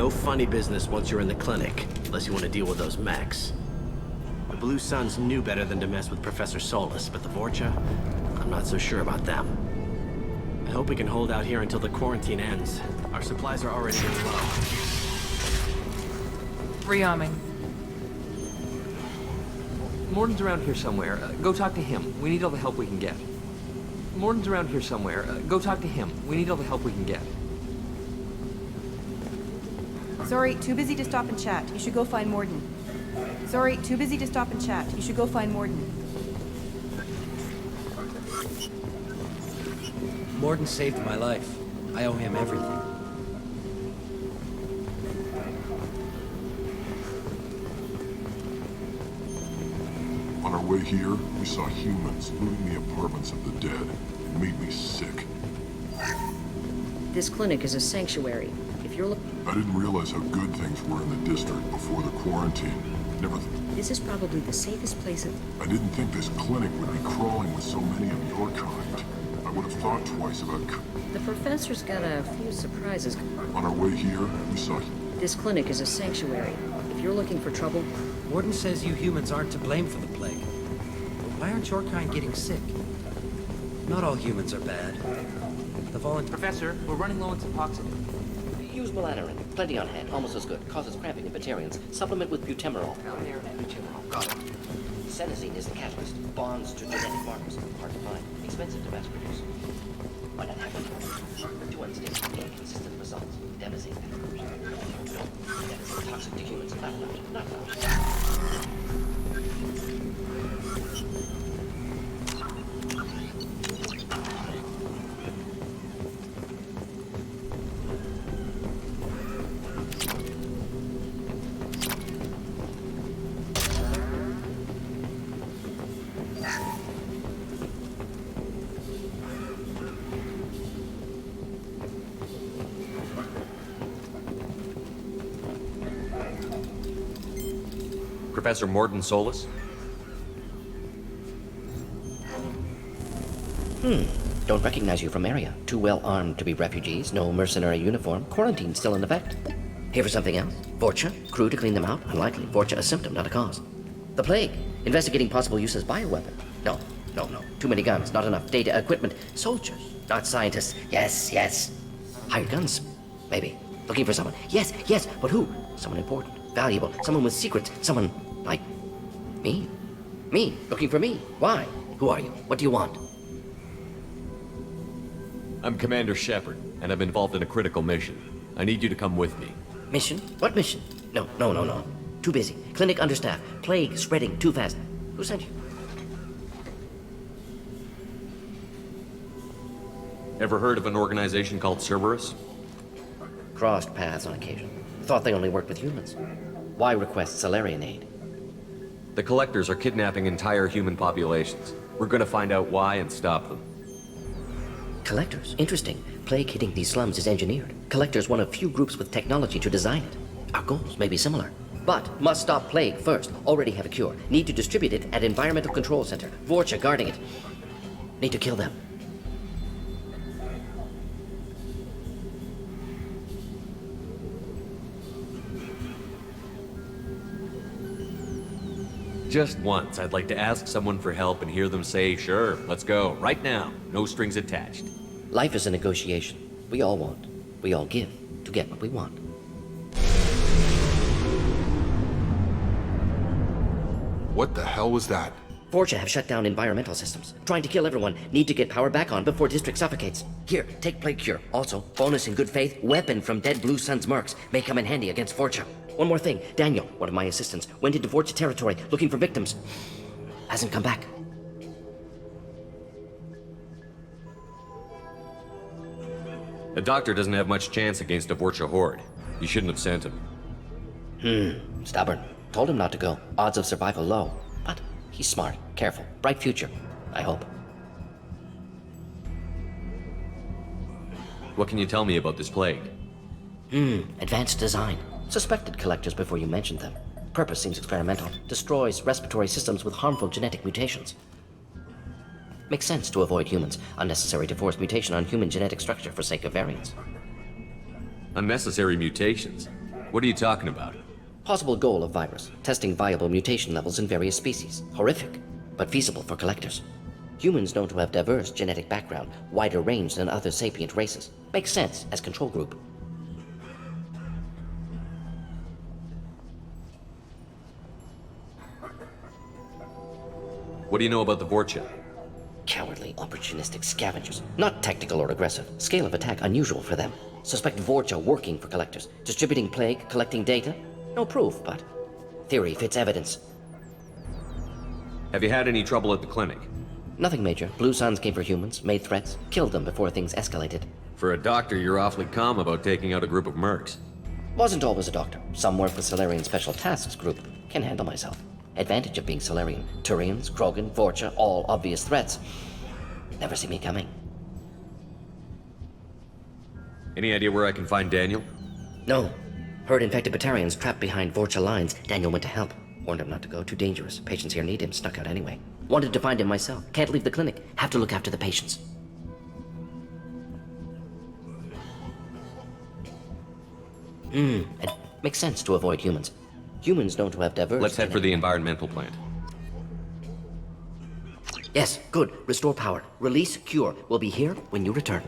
no funny business once you're in the clinic, unless you want to deal with those mechs. The Blue Suns knew better than to mess with Professor Solus, but the Vorcha, I'm not so sure about them. I hope we can hold out here until the quarantine ends. Our supplies are already getting low. Rearming. Morden's around here somewhere. Go talk to him. We need all the help we can get. Morden's around here somewhere. Go talk to him. We need all the help we can get. Sorry, too busy to stop and chat. You should go find Morden. Sorry, too busy to stop and chat. You should go find Morden. Morden saved my life. I owe him everything. On our way here, we saw humans looting the apartments of the dead. It made me sick. This clinic is a sanctuary. If you're I didn't realize how good things were in the district before the quarantine. This is probably the safest place I didn't think this clinic would be crawling with so many of your kind. I would have thought twice about... The professor's got a few surprises. On our way here, we saw... This clinic is a sanctuary. If you're looking for trouble... Morden says you humans aren't to blame for the plague. But why aren't your kind getting sick? Not all humans are bad. The Professor, we're running low on Suboxone. Use melanorin. Plenty on hand. Almost as good. Causes cramping in vegetarians. Supplement with butemerol. Down there and butemerol. Got it. Senescine is the catalyst. Bonds to genetic markers. Hard to find. Expensive to mass produce. Why not have it? Too unstable. Inconsistent results. Devastating. No. That is toxic to humans. Not allowed. Not allowed. Professor Morden Solus? Don't recognize you from area. Too well armed to be refugees. No mercenary uniform. Quarantine still in effect. Here for something else? Vorcha? Crew to clean them out? Unlikely. Vorcha a symptom, not a cause. The plague? Investigating possible use as bioweapon? No. Too many guns, not enough data, equipment. Soldiers, not scientists. Yes. Hired guns? Maybe. Looking for someone. Yes, but who? Someone important, valuable, someone with secrets, someone like me. Me, looking for me. Why? Who are you? What do you want? I'm Commander Shepard, and I'm involved in a critical mission. I need you to come with me. Mission? What mission? No. Too busy. Clinic understaffed. Plague spreading too fast. Who sent you? Ever heard of an organization called Cerberus? Crossed paths on occasion. Thought they only worked with humans. Why request Salarian aid? The Collectors are kidnapping entire human populations. We're gonna find out why and stop them. Collectors? Interesting. Plague hitting these slums is engineered. Collectors one of few groups with technology to design it. Our goals may be similar. But must stop plague first. Already have a cure. Need to distribute it at Environmental Control Center. Vorcha guarding it. Need to kill them. Just once, I'd like to ask someone for help and hear them say, sure, let's go, right now. No strings attached. Life is a negotiation. We all want. We all give to get what we want. What the hell was that? Vorcha have shut down environmental systems. Trying to kill everyone. Need to get power back on before district suffocates. Here, take plague cure. Also, bonus in good faith, weapon from dead Blue Sun's mercs. May come in handy against Vorcha. One more thing. Daniel, one of my assistants, went into Vorcha territory looking for victims. Hasn't come back. The doctor doesn't have much chance against a Vorcha horde. You shouldn't have sent him. Stubborn. Told him not to go. Odds of survival low. But he's smart, careful, bright future. I hope. What can you tell me about this plague? Advanced design. Suspected collectors before you mentioned them. Purpose seems experimental. Destroys respiratory systems with harmful genetic mutations. Makes sense to avoid humans. Unnecessary to force mutation on human genetic structure for sake of variance. Unnecessary mutations? What are you talking about? Possible goal of virus, testing viable mutation levels in various species. Horrific, but feasible for collectors. Humans known to have diverse genetic background, wider range than other sapient races. Makes sense as control group. What do you know about the Vorcha? Cowardly, opportunistic scavengers. Not tactical or aggressive. Scale of attack unusual for them. Suspect Vorcha working for collectors. Distributing plague, collecting data. No proof, but theory fits evidence. Have you had any trouble at the clinic? Nothing major. Blue Suns came for humans, made threats, killed them before things escalated. For a doctor, you're awfully calm about taking out a group of mercs. Wasn't always a doctor. Some work with Solarian Special Tasks Group. Can handle myself. Advantage of being Solarian. Turians, Krogan, Vorcha, all obvious threats. Never see me coming. Any idea where I can find Daniel? No. Heard infected Batarians trapped behind Vorcha lines. Daniel went to help. Warned him not to go, too dangerous. Patients here need him, snuck out anyway. Wanted to find him myself. Can't leave the clinic. Have to look after the patients. It makes sense to avoid humans. Humans known to have diverse... Let's head for the environmental plant. Yes, good. Restore power. Release cure. We'll be here when you return.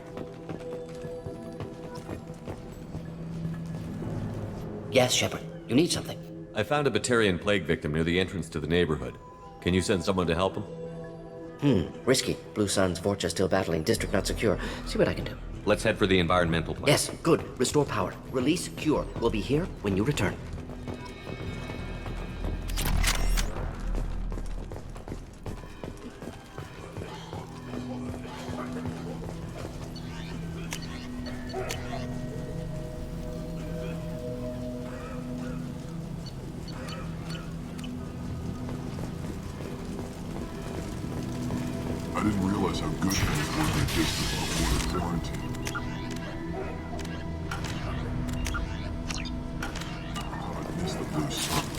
Yes, Shepard. You need something. I found a Batarian plague victim near the entrance to the neighborhood. Can you send someone to help him? Risky. Blue Suns, Vorcha still battling. District not secure. See what I can do. Let's head for the environmental plant. Yes, good. Restore power. Release cure. We'll be here when you return. I didn't realize how good things were in the district before the quarantine. I miss the Blue Suns.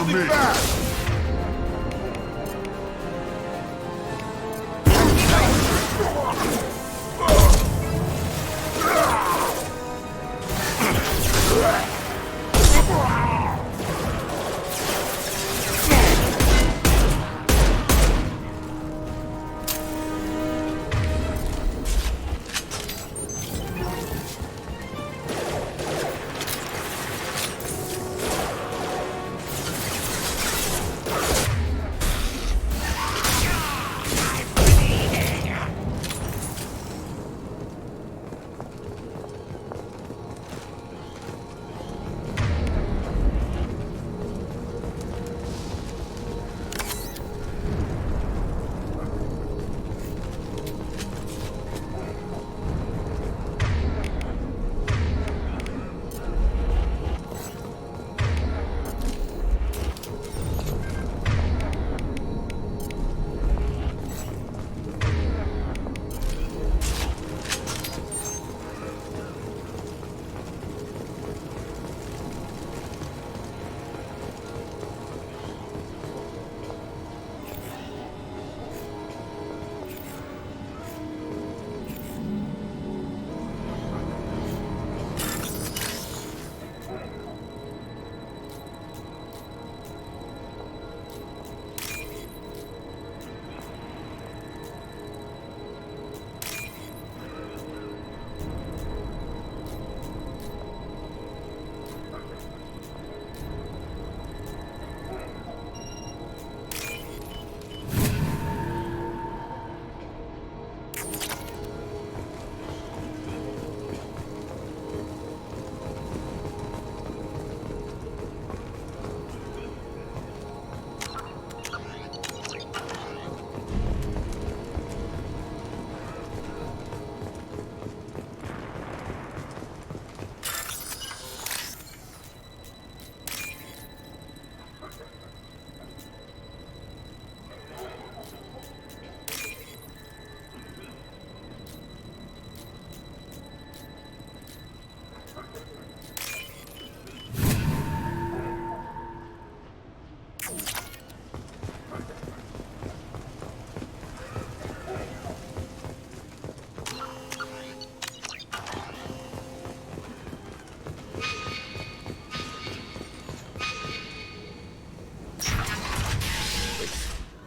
after me!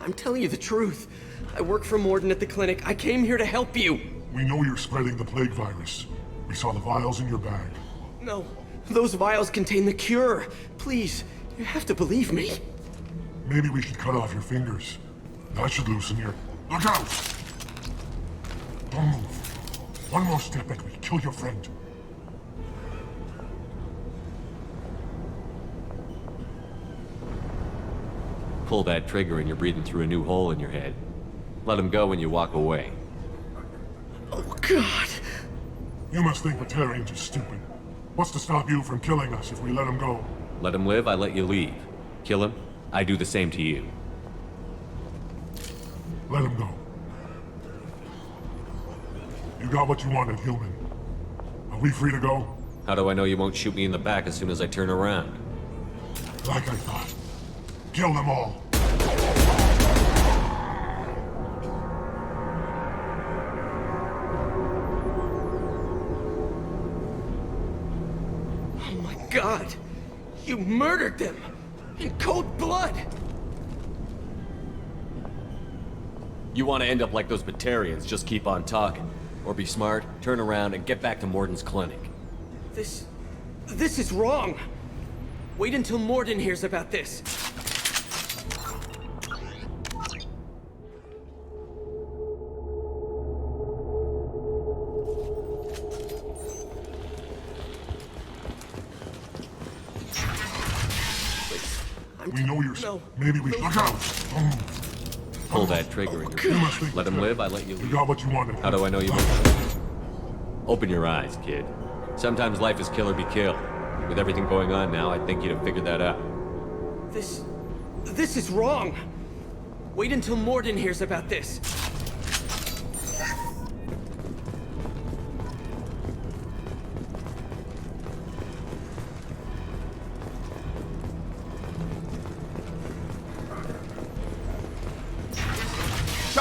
I'm telling you the truth. I work for Morden at the clinic. I came here to help you. We know you're spreading the plague virus. We saw the vials in your bag. No, those vials contain the cure. Please, you have to believe me. Maybe we should cut off your fingers. That should loosen your... Look out! Don't move. One more step and we kill your friend. Pull that trigger and you're breathing through a new hole in your head. Let him go when you walk away. Oh, God. You must think Batarians are stupid. What's to stop you from killing us if we let him go? Let him live, I let you leave. Kill him, I do the same to you. Let him go. You got what you wanted, human. Are we free to go? How do I know you won't shoot me in the back as soon as I turn around? Like I thought. Kill them all. Oh my God! You murdered them! In cold blood! You want to end up like those Batarians, just keep on talking. Or be smart, turn around, and get back to Morden's clinic. This is wrong! Wait until Morden hears about this. We know you're... No. Maybe we should... Look out! Pull that trigger and You you're... must think Let him live, I let you You leave. got what you wanted. How do I know you won't? Open your eyes, kid. Sometimes life is kill or be killed. With everything going on now, I think you'd have figured that out. This is wrong! Wait until Morden hears about this.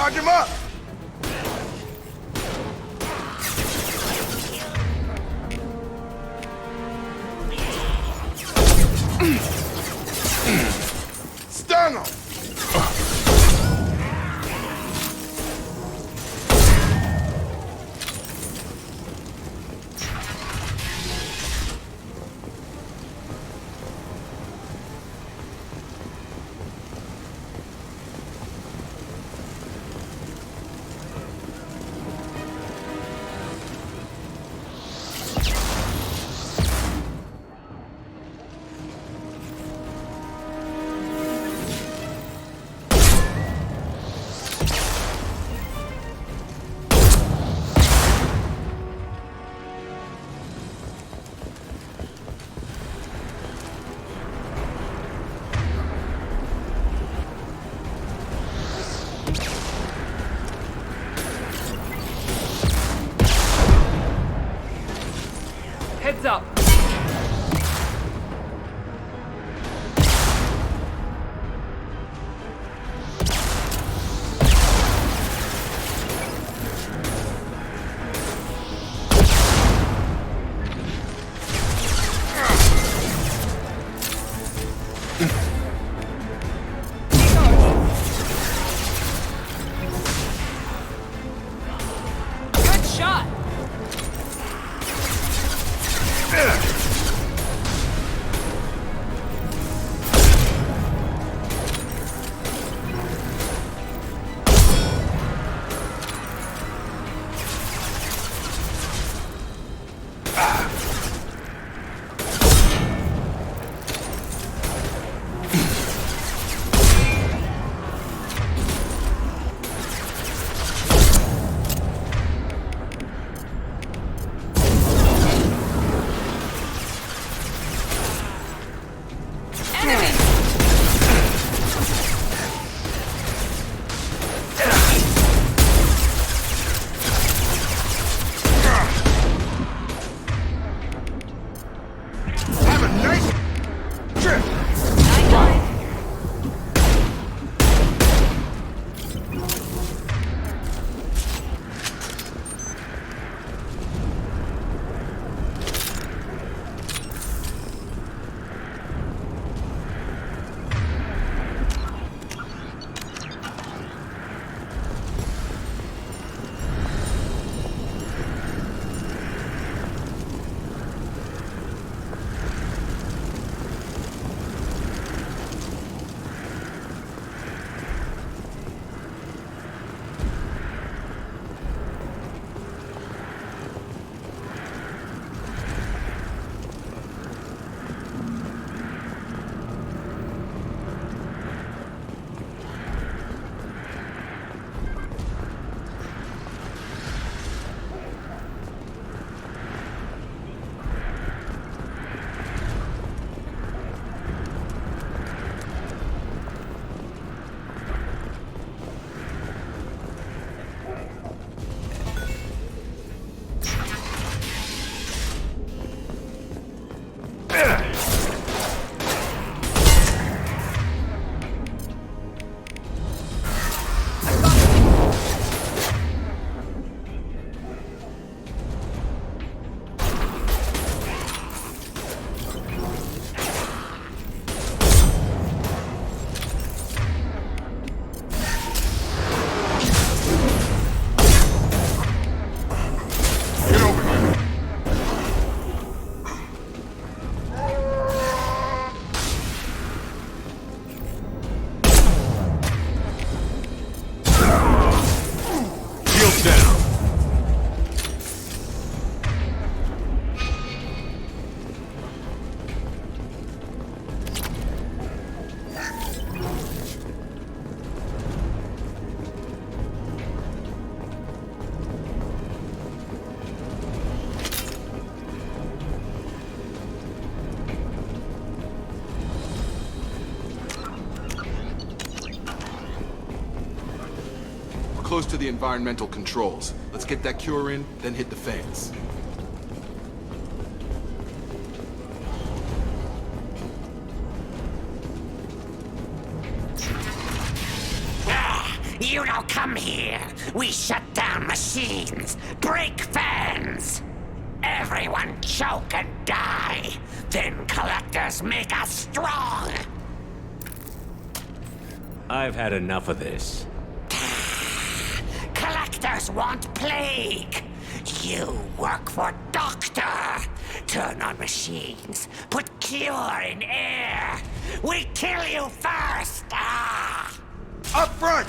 Charge him up! Stun him! Heads up! Good shot! Have a nice trip! Close to the environmental controls. Let's get that cure in, then hit the fans. You don't come here. We shut down machines, break fans. Everyone choke and die. Then collectors make us strong. I've had enough of this. Collectors want plague. You work for Doctor. Turn on machines. Put cure in air. We kill you first. Ah! Up front!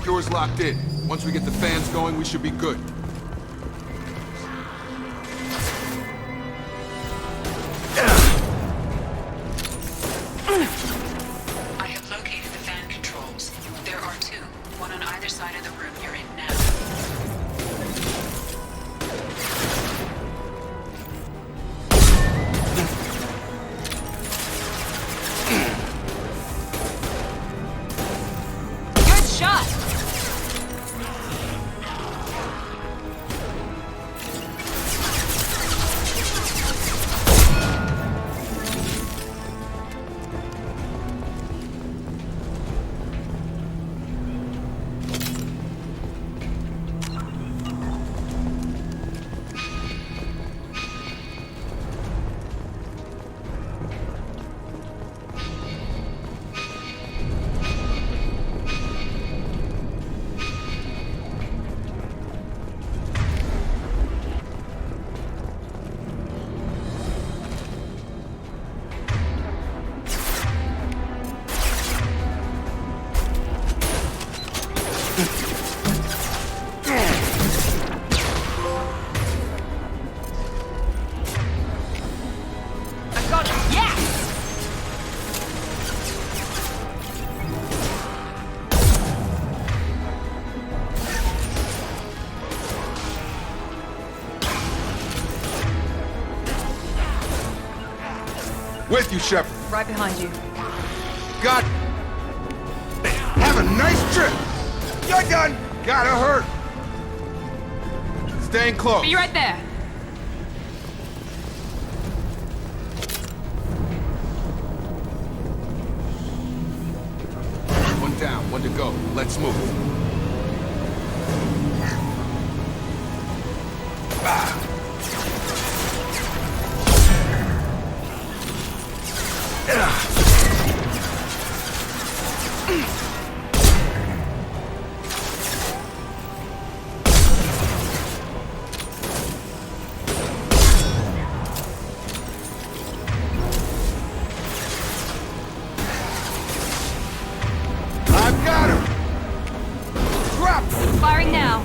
Cure's locked in. Once we get the fans going, we should be good. I have located the fan controls. There are two, one on either side of the room you're in now. Good shot! With you, Shepard. Right behind you. Got... Have a nice trip! You're done! Gotta hurt! Staying close. Be right there. One down, one to go. Let's move. I've got him! Drop! Firing now.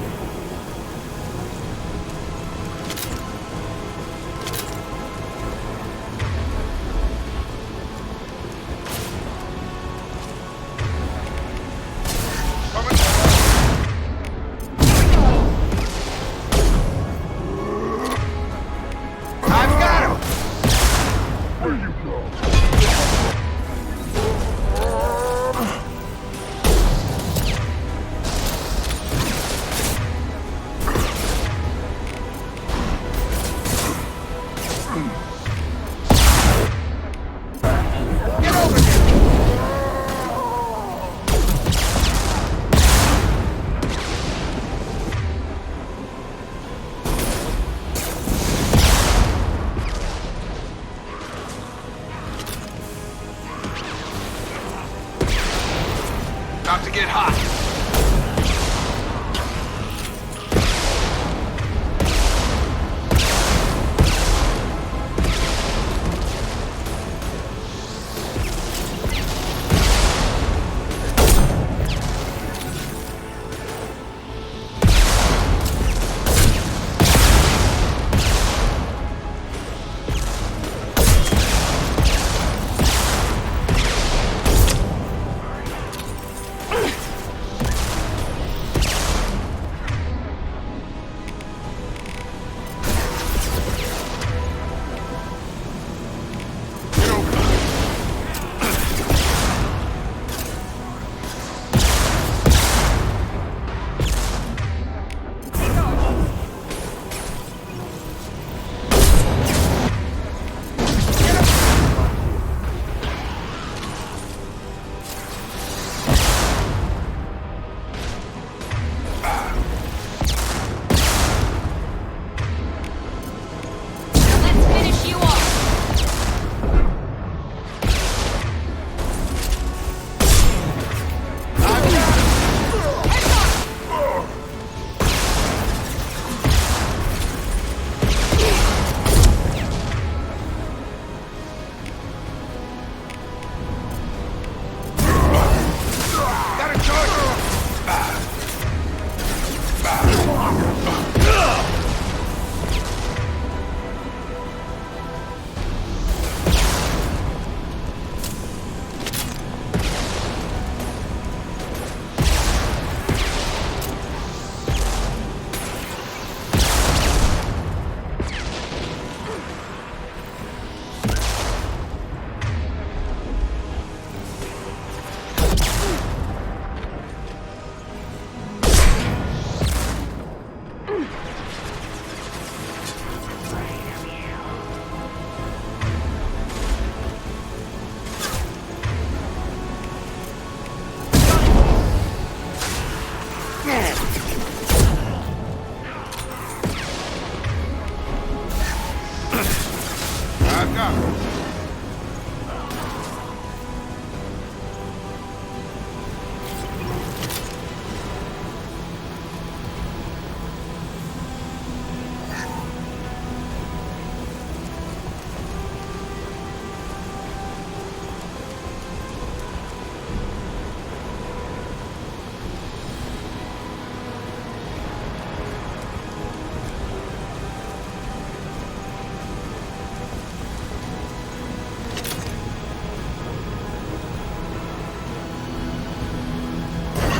I've got him.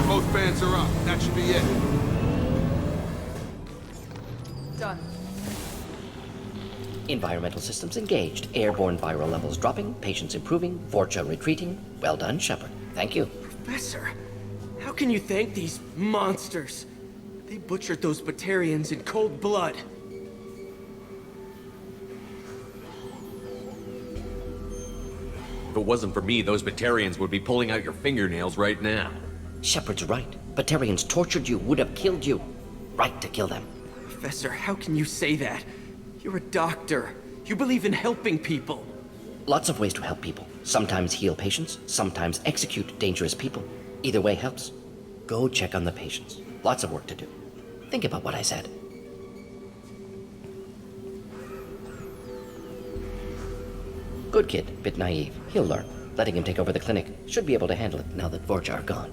Both fans are up. That should be it. Done. Environmental systems engaged. Airborne viral levels dropping. Patients improving. Vorcha retreating. Well done, Shepard. Thank you. Professor, how can you thank these monsters? They butchered those Batarians in cold blood. If it wasn't for me, those Batarians would be pulling out your fingernails right now. Shepard's right. Batarians tortured you, would have killed you. Right to kill them. Professor, how can you say that? You're a doctor. You believe in helping people. Lots of ways to help people. Sometimes heal patients, sometimes execute dangerous people. Either way helps. Go check on the patients. Lots of work to do. Think about what I said. Good kid, bit naive. He'll learn. Letting him take over the clinic. Should be able to handle it now that Vorcha are gone.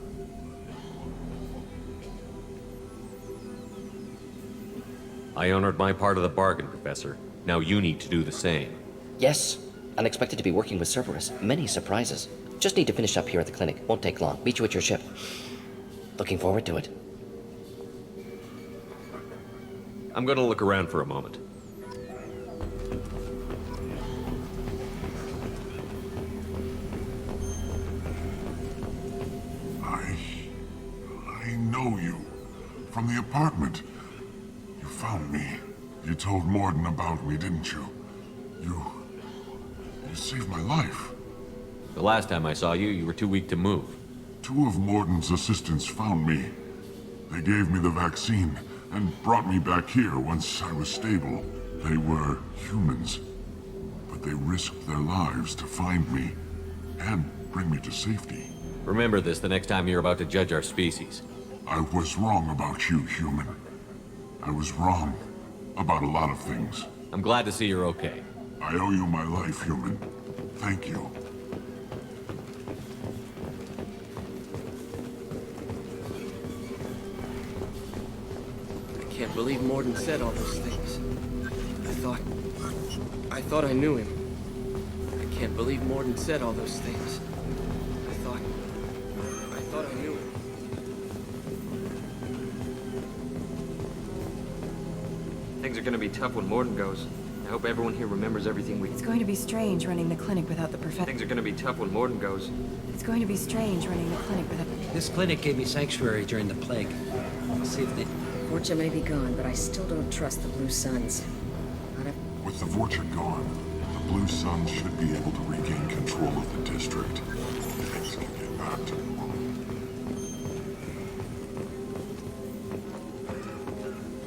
I honored my part of the bargain, Professor. Now you need to do the same. Yes. Unexpected to be working with Cerberus. Many surprises. Just need to finish up here at the clinic. Won't take long. Meet you at your ship. Looking forward to it. I'm gonna look around for a moment. I know you. From the apartment. You found me. You told Morden about me, didn't you? You saved my life. The last time I saw you, you were too weak to move. 2 of Morden's assistants found me. They gave me the vaccine and brought me back here once I was stable. They were humans, but they risked their lives to find me and bring me to safety. Remember this the next time you're about to judge our species. I was wrong about you, human. I was wrong about a lot of things. I'm glad to see you're okay. I owe you my life, human. Thank you. I can't believe Morden said all those things. I thought I knew him. I can't believe Morden said all those things. I thought I knew him. Things are gonna be tough when Morden goes. I hope everyone here remembers everything we... It's going to be strange running the clinic without the professor. Things are gonna be tough when Morden goes. It's going to be strange running the clinic without... This clinic gave me sanctuary during the plague. I'll see if they... Vorcha may be gone, but I still don't trust the Blue Suns. With the Vorcha gone, the Blue Suns should be able to regain control of the district. Things can get back to normal.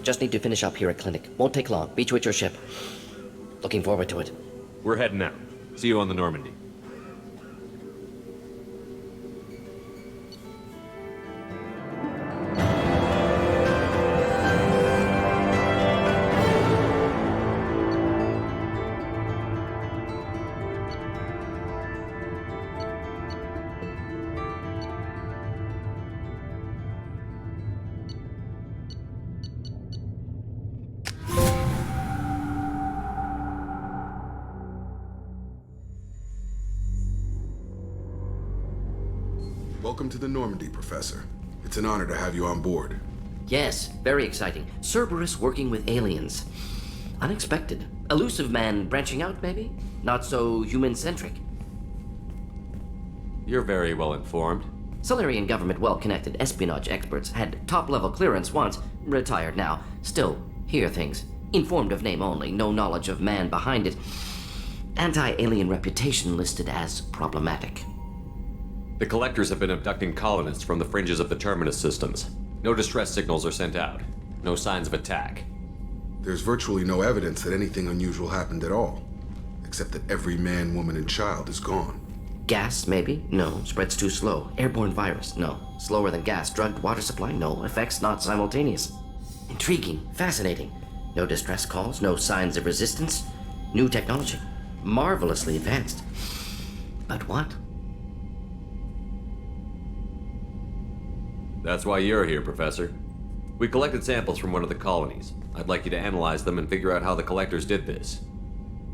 Just need to finish up here at clinic. Won't take long. Meet you at your ship. Looking forward to it. We're heading out. See you on the Normandy. Welcome to the Normandy, Professor. It's an honor to have you on board. Yes, very exciting. Cerberus working with aliens. Unexpected. Elusive man branching out, maybe? Not so human-centric. You're very well informed. Solarian government well-connected espionage experts had top-level clearance once, retired now. Still, hear things. Informed of name only, no knowledge of man behind it. Anti-alien reputation listed as problematic. The Collectors have been abducting colonists from the fringes of the Terminus systems. No distress signals are sent out. No signs of attack. There's virtually no evidence that anything unusual happened at all, except that every man, woman, and child is gone. Gas, maybe? No. Spreads too slow. Airborne virus? No. Slower than gas. Drugged water supply? No. Effects not simultaneous. Intriguing. Fascinating. No distress calls. No signs of resistance. New technology. Marvelously advanced. But what? That's why you're here, Professor. We collected samples from one of the colonies. I'd like you to analyze them and figure out how the Collectors did this.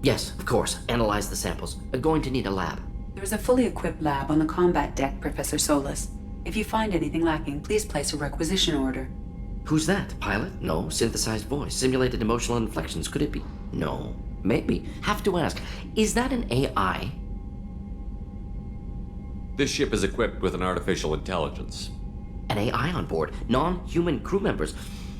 Yes, of course. Analyze the samples. Going to need a lab. There's a fully equipped lab on the combat deck, Professor Solis. If you find anything lacking, please place a requisition order. Who's that? Pilot? No. Synthesized voice. Simulated emotional inflections. Could it be? No. Maybe. Have to ask. Is that an AI? This ship is equipped with an artificial intelligence. An AI on board. Non-human crew members.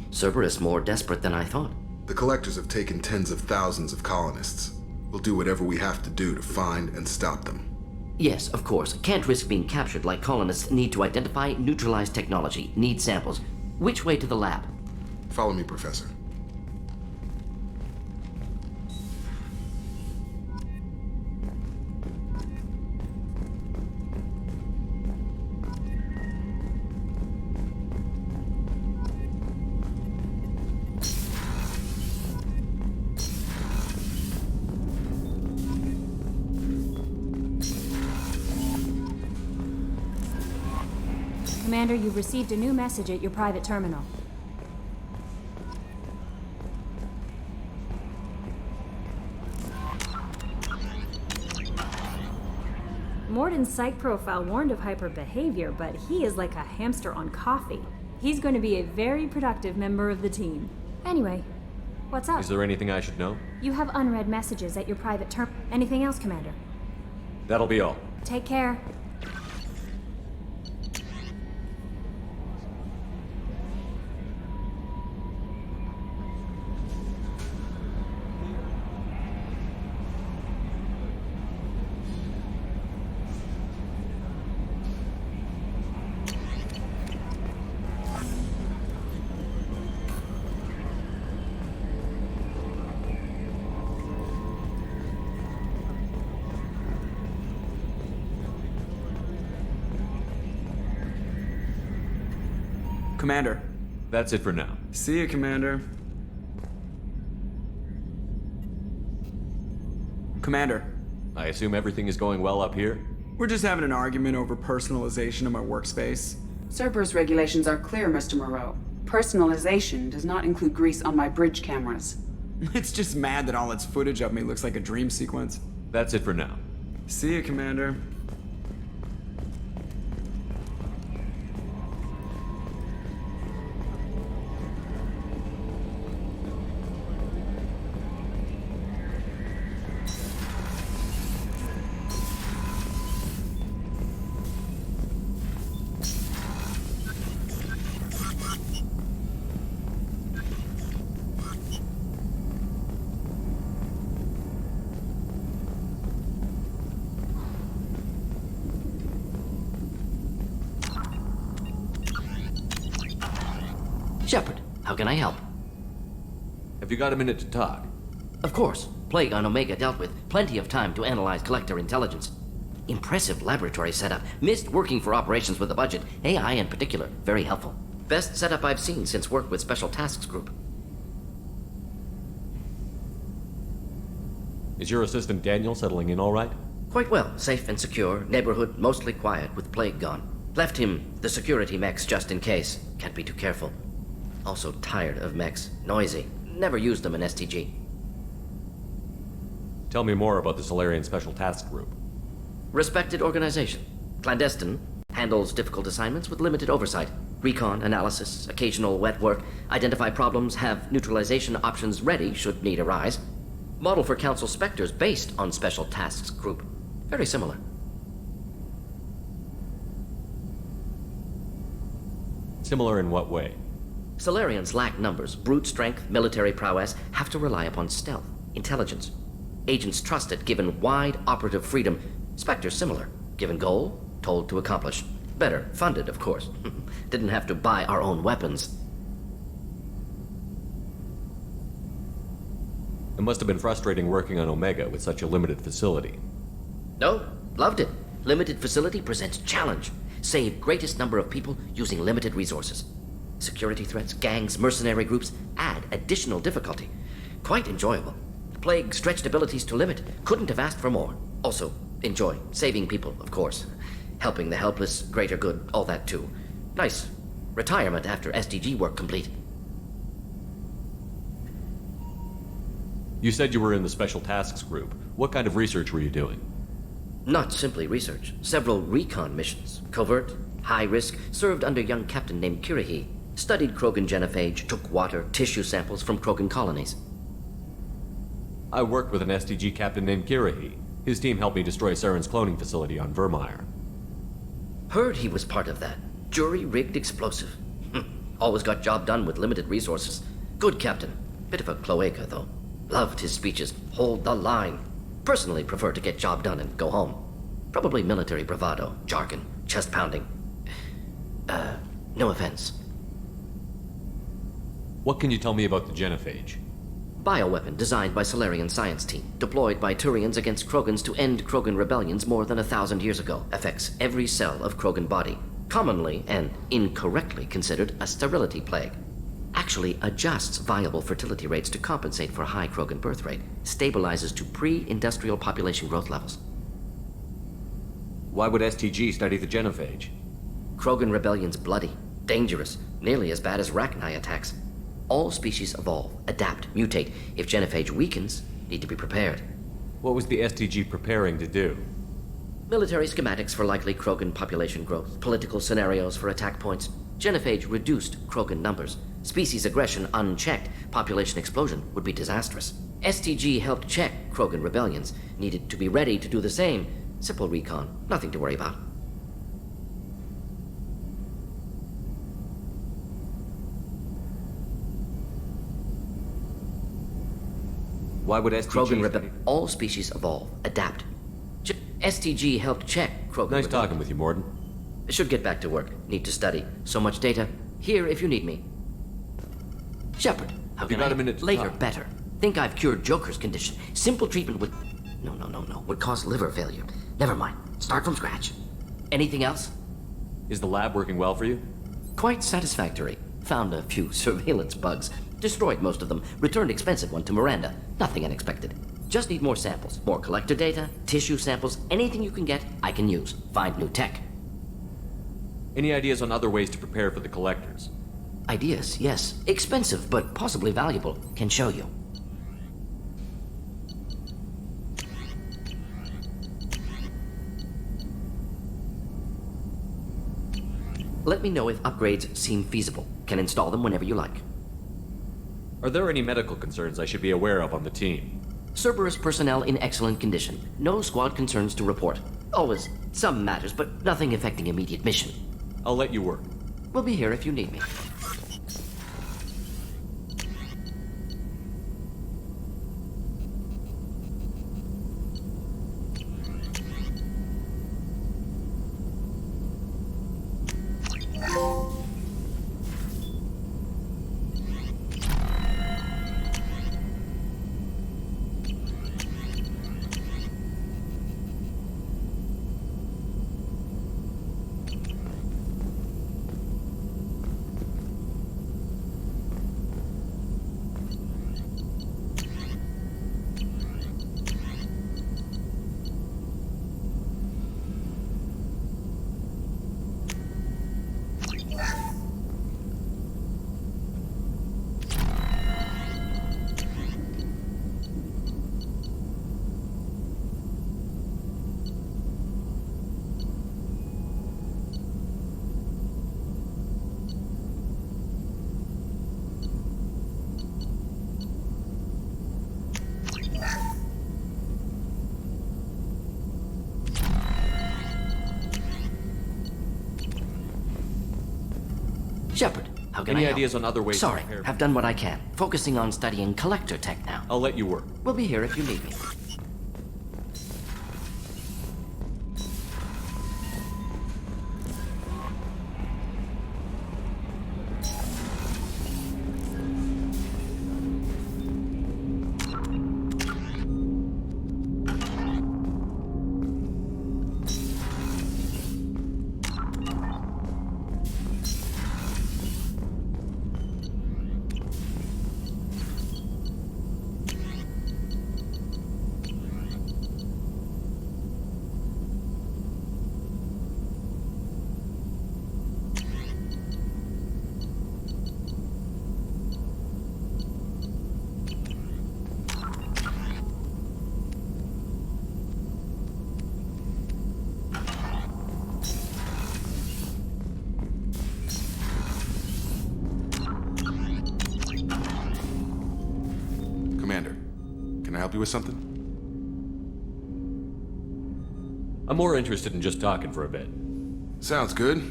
Cerberus more desperate than I thought. The Collectors have taken tens of thousands of colonists. We'll do whatever we have to do to find and stop them. Yes, of course. Can't risk being captured like colonists need to identify, neutralize technology, need samples. Which way to the lab? Follow me, Professor. Commander, you've received a new message at your private terminal. Morden's psych profile warned of hyper behavior, but he is like a hamster on coffee. He's going to be a very productive member of the team. Anyway, what's up? Is there anything I should know? You have unread messages at your private terminal. Anything else, Commander? That'll be all. Take care. Commander. That's it for now. See you, Commander. Commander. I assume everything is going well up here? We're just having an argument over personalization of my workspace. Cerberus regulations are clear, Mr. Moreau. Personalization does not include grease on my bridge cameras. It's just mad that all its footage of me looks like a dream sequence. That's it for now. See you, Commander. Shepard, how can I help? Have you got a minute to talk? Of course. Plague on Omega dealt with. Plenty of time to analyze collector intelligence. Impressive laboratory setup. Missed working for operations with a budget. AI in particular. Very helpful. Best setup I've seen since work with Special Tasks Group. Is your assistant Daniel settling in all right? Quite well. Safe and secure. Neighborhood mostly quiet with Plague gone. Left him the security mechs just in case. Can't be too careful. Also tired of mechs. Noisy. Never used them in STG. Tell me more about the Solarian Special Task Group. Respected organization. Clandestine, Handles difficult assignments with limited oversight. Recon, analysis, occasional wet work, identify problems, have neutralization options ready should need arise. Model for Council Spectres based on Special Tasks Group. Very similar. Similar in what way? Solarians lack numbers, brute strength, military prowess, have to rely upon stealth, intelligence. Agents trusted, given wide operative freedom. Spectres similar, given goal, told to accomplish. Better, funded, of course. Didn't have to buy our own weapons. It must have been frustrating working on Omega with such a limited facility. No, loved it. Limited facility presents challenge. Save greatest number of people using limited resources. Security threats, gangs, mercenary groups add additional difficulty. Quite enjoyable. The plague stretched abilities to limit. Couldn't have asked for more. Also, enjoy. Saving people, of course. Helping the helpless, greater good, all that too. Nice. Retirement after SDG work complete. You said you were in the Special Tasks Group. What kind of research were you doing? Not simply research. Several recon missions. Covert, high risk, served under young captain named Kirihi. Studied Krogan genophage, took water, tissue samples from Krogan colonies. I worked with an SDG captain named Kirihi. His team helped me destroy Saren's cloning facility on Vermeer. Heard he was part of that. Jury-rigged explosive. Always got job done with limited resources. Good captain. Bit of a cloaca, though. Loved his speeches. Hold the line. Personally prefer to get job done and go home. Probably military bravado, jargon, chest pounding. No offense. What can you tell me about the genophage? Bioweapon designed by Solarian science team, deployed by Turians against Krogans to end Krogan rebellions more than 1,000 years ago. Affects every cell of Krogan body. Commonly and incorrectly considered a sterility plague. Actually adjusts viable fertility rates to compensate for high Krogan birth rate. Stabilizes to pre-industrial population growth levels. Why would STG study the genophage? Krogan rebellion's bloody, dangerous, nearly as bad as Rachni attacks. All species evolve, adapt, mutate. If genophage weakens, need to be prepared. What was the STG preparing to do? Military schematics for likely Krogan population growth, political scenarios for attack points. Genophage reduced Krogan numbers. Species aggression unchecked, population explosion would be disastrous. STG helped check Krogan rebellions, needed to be ready to do the same. Simple recon, nothing to worry about. Why would STG Krogan all species evolve, adapt. STG helped check Krogan Nice talking with you, Morden. Should get back to work. Need to study. So much data. Here if you need me. Shepard, how can You got a minute to later talk. better. Think I've cured Joker's condition. Simple treatment would... No. Would cause liver failure. Never mind. Start from scratch. Anything else? Is the lab working well for you? Quite satisfactory. Found a few surveillance bugs. Destroyed most of them. Returned expensive one to Miranda. Nothing unexpected. Just need more samples. More collector data, tissue samples, anything you can get, I can use. Find new tech. Any ideas on other ways to prepare for the collectors? Ideas, yes. Expensive, but possibly valuable. Can show you. Let me know if upgrades seem feasible. Can install them whenever you like. Are there any medical concerns I should be aware of on the team? Cerberus personnel in excellent condition. No squad concerns to report. Always some matters, but nothing affecting immediate mission. I'll let you work. We'll be here if you need me. Shepard, how can I Any help? ideas on other ways to Sorry, prepare? have done what I can. Focusing on studying collector tech now. I'll let you work. We'll be here if you need me. Commander, can I help you with something? I'm more interested in just talking for a bit. Sounds good.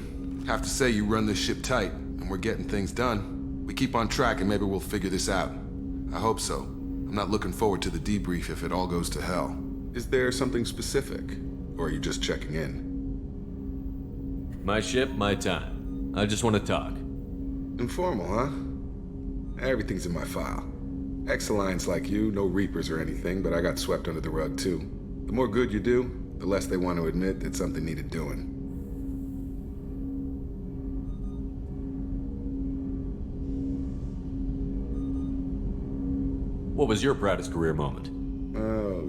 Have to say you run this ship tight, and we're getting things done. We keep on track and maybe we'll figure this out. I hope so. I'm not looking forward to the debrief if it all goes to hell. Is there something specific? Or are you just checking in? My ship, my time. I just want to talk. Informal, huh? Everything's in my file. Ex-Alliance like you, no Reapers or anything, but I got swept under the rug too. The more good you do, the less they want to admit that something needed doing. What was your proudest career moment?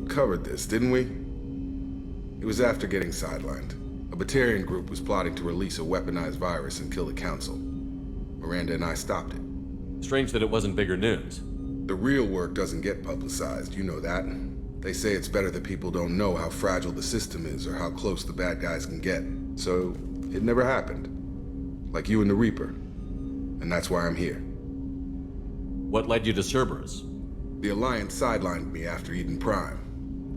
Covered this, didn't we? It was after getting sidelined. A Batarian group was plotting to release a weaponized virus and kill the Council. Miranda and I stopped it. Strange that it wasn't bigger news. The real work doesn't get publicized, you know that. They say it's better that people don't know how fragile the system is or how close the bad guys can get. So, it never happened. Like you and the Reaper. And that's why I'm here. What led you to Cerberus? The Alliance sidelined me after Eden Prime.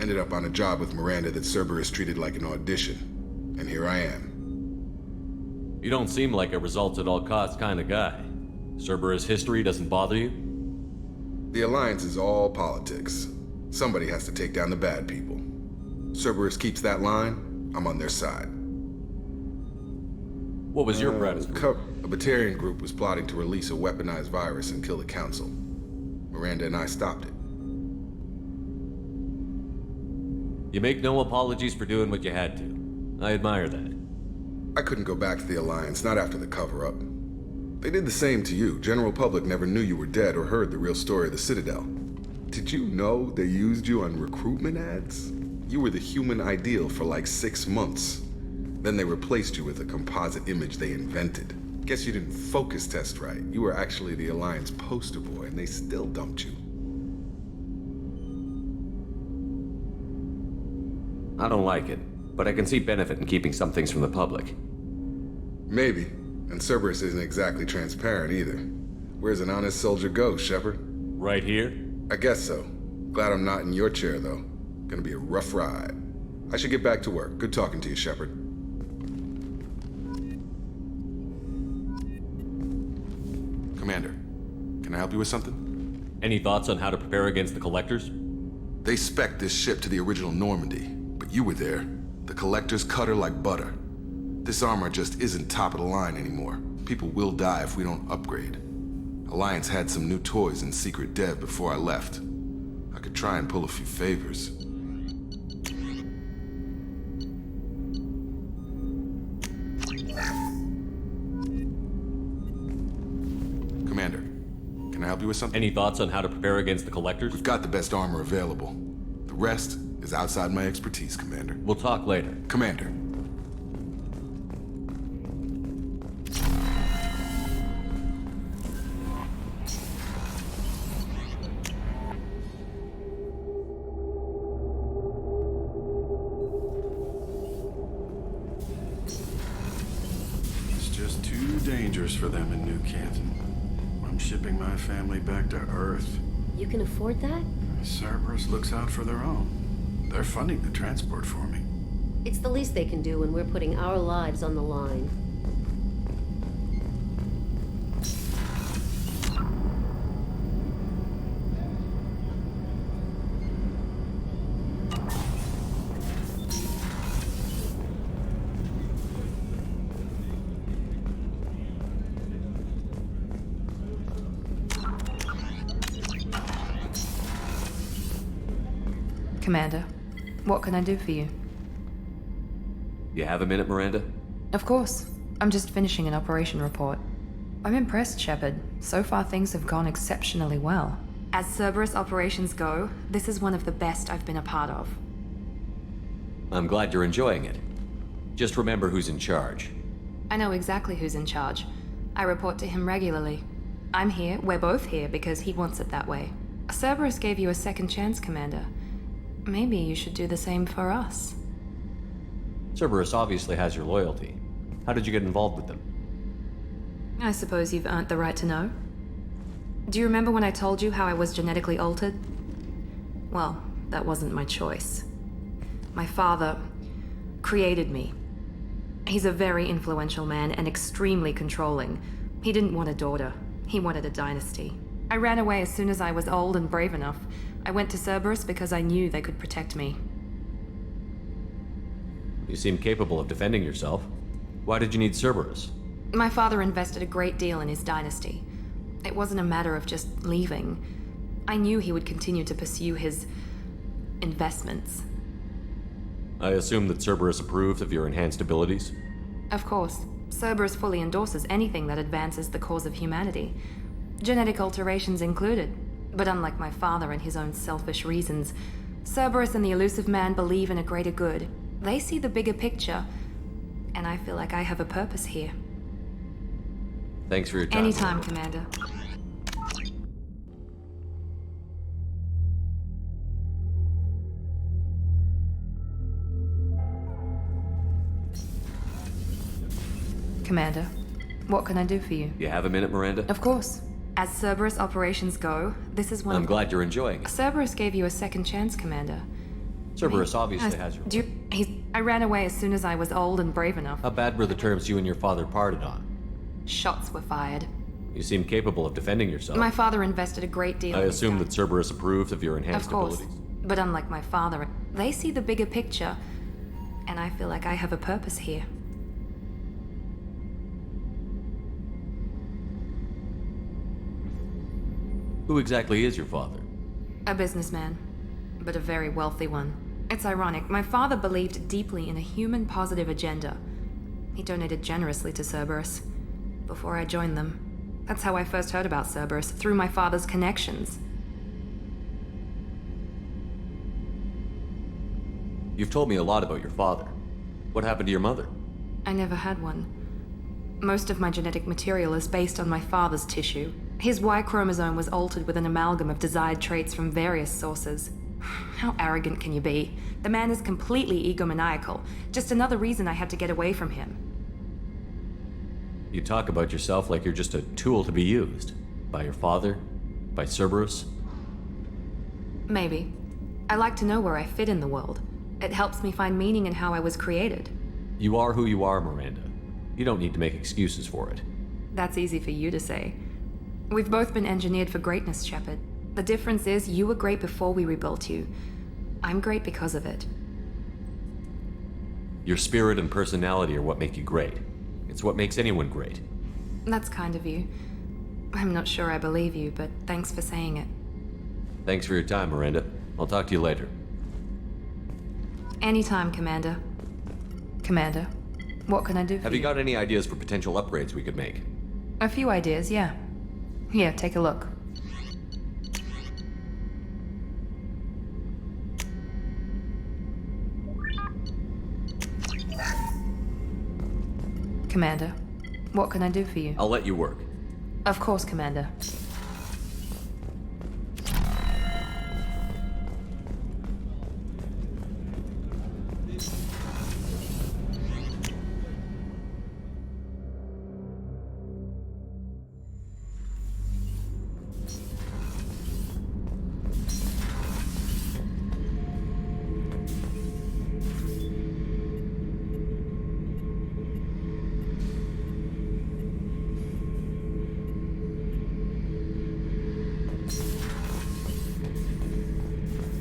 Ended up on a job with Miranda that Cerberus treated like an audition. And here I am. You don't seem like a results at all costs kind of guy. Cerberus history doesn't bother you? The Alliance is all politics. Somebody has to take down the bad people. Cerberus keeps that line, I'm on their side. What was your proudest? A Batarian group was plotting to release a weaponized virus and kill the Council. Miranda and I stopped it. You make no apologies for doing what you had to. I admire that. I couldn't go back to the Alliance, not after the cover-up. They did the same to you. General public never knew you were dead or heard the real story of the Citadel. Did you know they used you on recruitment ads? You were the human ideal for like 6 months. Then they replaced you with a composite image they invented. Guess you didn't focus test right. You were actually the Alliance poster boy, and they still dumped you. I don't like it, but I can see benefit in keeping some things from the public. Maybe. And Cerberus isn't exactly transparent either. Where's an honest soldier go, Shepard? Right here? I guess so. Glad I'm not in your chair, though. Gonna be a rough ride. I should get back to work. Good talking to you, Shepard. Commander, can I help you with something? Any thoughts on how to prepare against the Collectors? They spec'd this ship to the original Normandy, but you were there. The Collectors cut her like butter. This armor just isn't top of the line anymore. People will die if we don't upgrade. Alliance had some new toys in secret dev before I left. I could try and pull a few favors. Commander, can I help you with something? Any thoughts on how to prepare against the Collectors? We've got the best armor available. The rest is outside my expertise, Commander. We'll talk later. Commander. It's just too dangerous for them in New Canton. I'm shipping my family back to Earth. You can afford that? Cerberus looks out for their own. They're funding the transport for me. It's the least they can do when we're putting our lives on the line. Commander, what can I do for you? You have a minute, Miranda? Of course. I'm just finishing an operation report. I'm impressed, Shepard. So far, things have gone exceptionally well. As Cerberus operations go, this is one of the best I've been a part of. I'm glad you're enjoying it. Just remember who's in charge. I know exactly who's in charge. I report to him regularly. I'm here, we're both here, because he wants it that way. Cerberus gave you a second chance, Commander. Maybe you should do the same for us. Cerberus obviously has your loyalty. How did you get involved with them? I suppose you've earned the right to know. Do you remember when I told you how I was genetically altered? Well, that wasn't my choice. My father created me. He's a very influential man and extremely controlling. He didn't want a daughter. He wanted a dynasty. I ran away as soon as I was old and brave enough. I went to Cerberus because I knew they could protect me. You seem capable of defending yourself. Why did you need Cerberus? My father invested a great deal in his dynasty. It wasn't a matter of just leaving. I knew he would continue to pursue his investments. I assume that Cerberus approved of your enhanced abilities? Of course. Cerberus fully endorses anything that advances the cause of humanity. Genetic alterations included. But unlike my father and his own selfish reasons, Cerberus and the Elusive Man believe in a greater good. They see the bigger picture, and I feel like I have a purpose here. Thanks for your time. Anytime, Commander. Commander, what can I do for you? You have a minute, Miranda? Of course. As Cerberus operations go, this is one I'm glad you're enjoying it. Cerberus gave you a second chance, Commander. Cerberus obviously has your... I ran away as soon as I was old and brave enough. How bad were the terms you and your father parted on? Shots were fired. You seem capable of defending yourself. My father invested a great deal. I assume that Cerberus approved of your enhanced Of course. abilities. But unlike my father, they see the bigger picture, and I feel like I have a purpose here. Who exactly is your father? A businessman, but a very wealthy one. It's ironic. My father believed deeply in a human-positive agenda. He donated generously to Cerberus before I joined them. That's how I first heard about Cerberus, through my father's connections. You've told me a lot about your father. What happened to your mother? I never had one. Most of my genetic material is based on my father's tissue. His Y chromosome was altered with an amalgam of desired traits from various sources. How arrogant can you be? The man is completely egomaniacal. Just another reason I had to get away from him. You talk about yourself like you're just a tool to be used. By your father? By Cerberus? Maybe. I like to know where I fit in the world. It helps me find meaning in how I was created. You are who you are, Miranda. You don't need to make excuses for it. That's easy for you to say. We've both been engineered for greatness, Shepard. The difference is you were great before we rebuilt you. I'm great because of it. Your spirit and personality are what make you great. It's what makes anyone great. That's kind of you. I'm not sure I believe you, but thanks for saying it. Thanks for your time, Miranda. I'll talk to you later. Anytime, Commander. Commander, what can I do for you? Have you got any ideas for potential upgrades we could make? A few ideas, yeah. Here, take a look. Commander, what can I do for you? I'll let you work. Of course, Commander.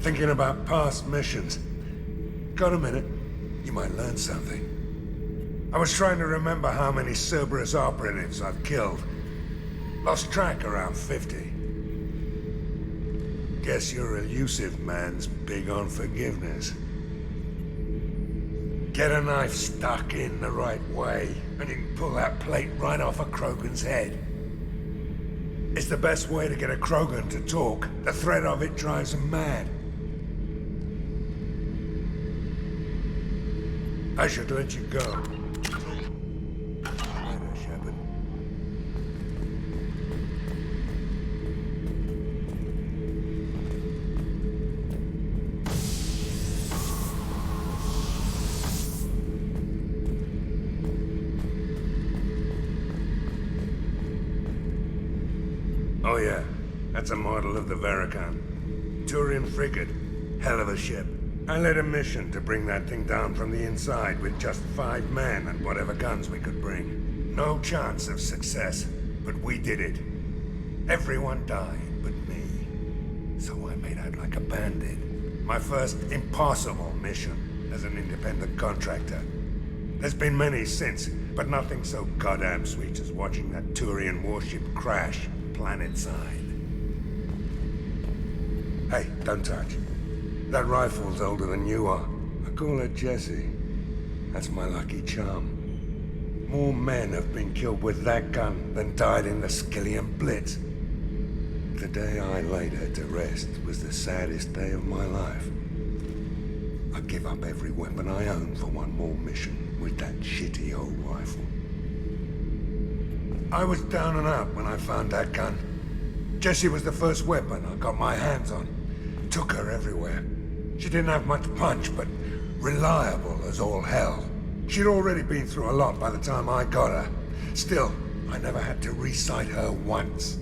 Thinking about past missions. Got a minute? You might learn something. I was trying to remember how many Cerberus operatives I've killed. Lost track around 50. Guess your elusive man's big on forgiveness. Get a knife stuck in the right way, and you can pull that plate right off a Krogan's head. It's the best way to get a Krogan to talk. The threat of it drives him mad. I should let you go. Later, Shepard. Oh yeah, that's a model of the Veracon. Turian frigate. Hell of a ship. I led a mission to bring that thing down from the inside with just 5 men and whatever guns we could bring. No chance of success, but we did it. Everyone died but me. So I made out like a bandit. My first impossible mission as an independent contractor. There's been many since, but nothing so goddamn sweet as watching that Turian warship crash planet-side. Hey, don't touch. That rifle's older than you are. I call her Jessie. That's my lucky charm. More men have been killed with that gun than died in the Skillian Blitz. The day I laid her to rest was the saddest day of my life. I give up every weapon I own for one more mission with that shitty old rifle. I was down and out when I found that gun. Jessie was the first weapon I got my hands on. Took her everywhere. She didn't have much punch, but reliable as all hell. She'd already been through a lot by the time I got her. Still, I never had to re-sight her once.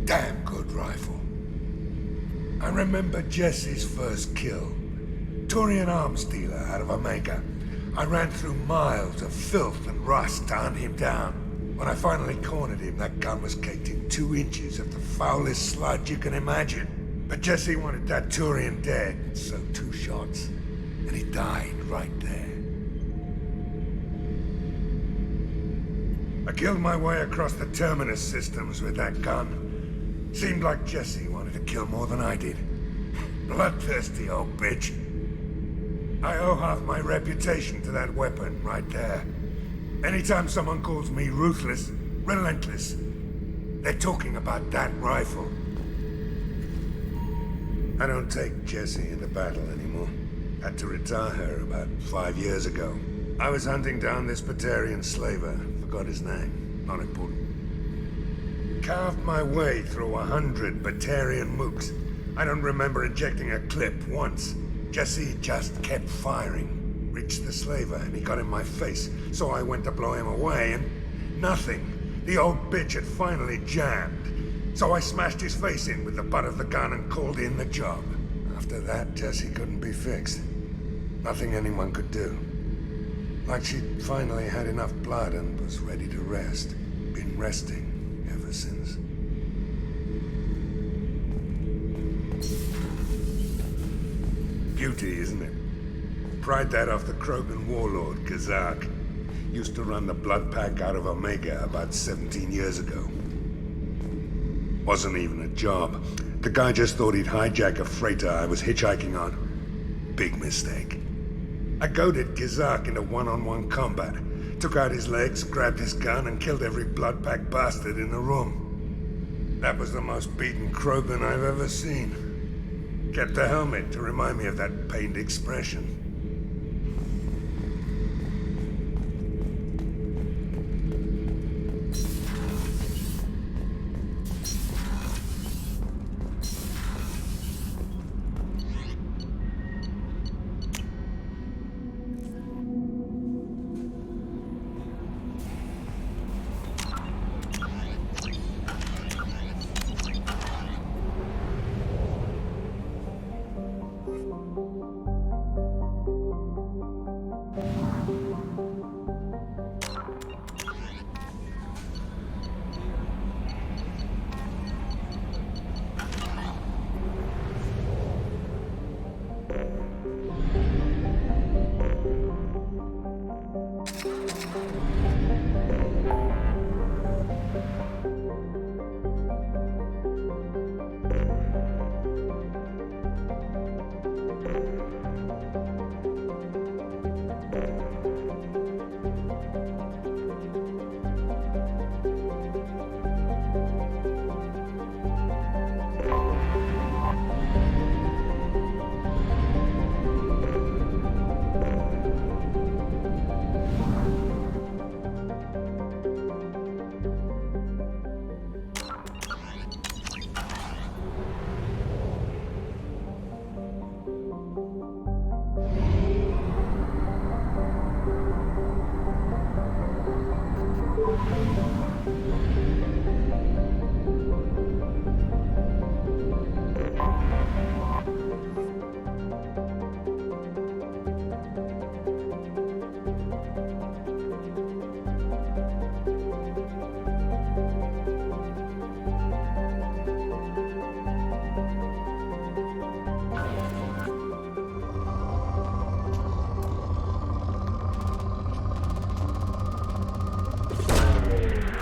Damn good rifle. I remember Jessie's first kill. Turian arms dealer out of Omega. I ran through miles of filth and rust to hunt him down. When I finally cornered him, that gun was caked in 2 inches of the foulest sludge you can imagine. But Jessie wanted that Turian dead, so 2 shots, and he died right there. I killed my way across the Terminus systems with that gun. Seemed like Jessie wanted to kill more than I did. Bloodthirsty old bitch. I owe half my reputation to that weapon right there. Anytime someone calls me ruthless, relentless, they're talking about that rifle. I don't take Jessie into battle anymore. Had to retire her about 5 years ago. I was hunting down this Batarian slaver. Forgot his name. Not important. Carved my way through 100 Batarian mooks. I don't remember ejecting a clip once. Jessie just kept firing. Reached the slaver and he got in my face, so I went to blow him away and nothing. The old bitch had finally jammed. So I smashed his face in with the butt of the gun and called in the job. After that, Jessie couldn't be fixed. Nothing anyone could do. Like she'd finally had enough blood and was ready to rest. Been resting ever since. Beauty, isn't it? Pried that off the Krogan warlord, Kazak. Used to run the blood pack out of Omega about 17 years ago. Wasn't even a job. The guy just thought he'd hijack a freighter I was hitchhiking on. Big mistake. I goaded Gizak into one-on-one combat. Took out his legs, grabbed his gun, and killed every blood-pack bastard in the room. That was the most beaten Krogan I've ever seen. Kept the helmet to remind me of that pained expression.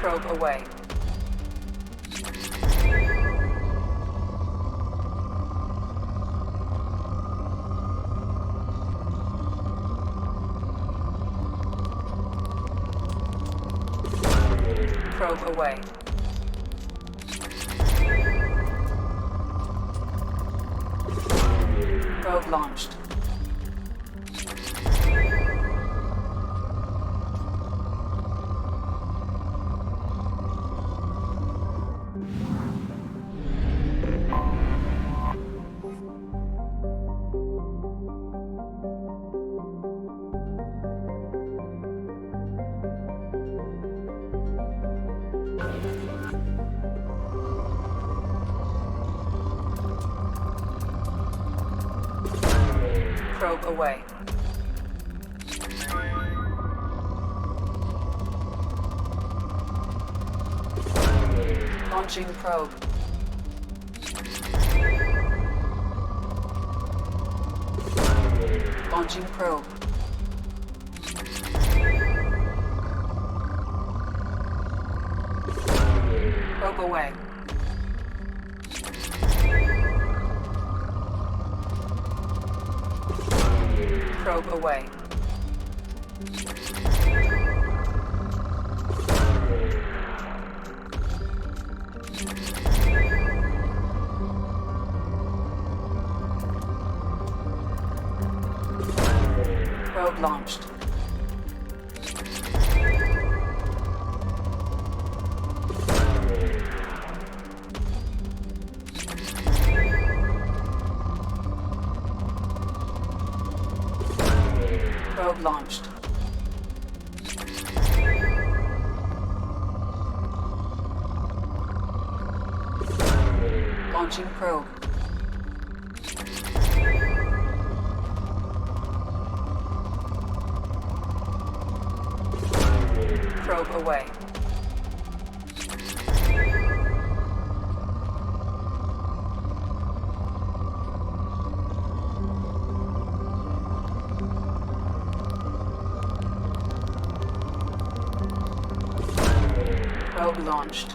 Probe away. Probe away. Probe launched. Probe away. Launching probe. Launching probe. Probe away. Probe away. Probe launched. Probe launched. Launching probe. Probe away. Probe launched.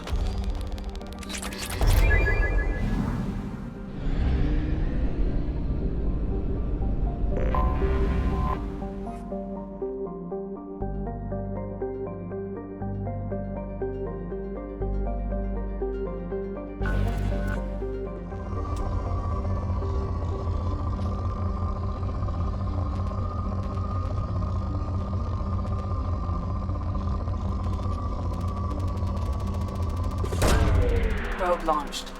Probe launched.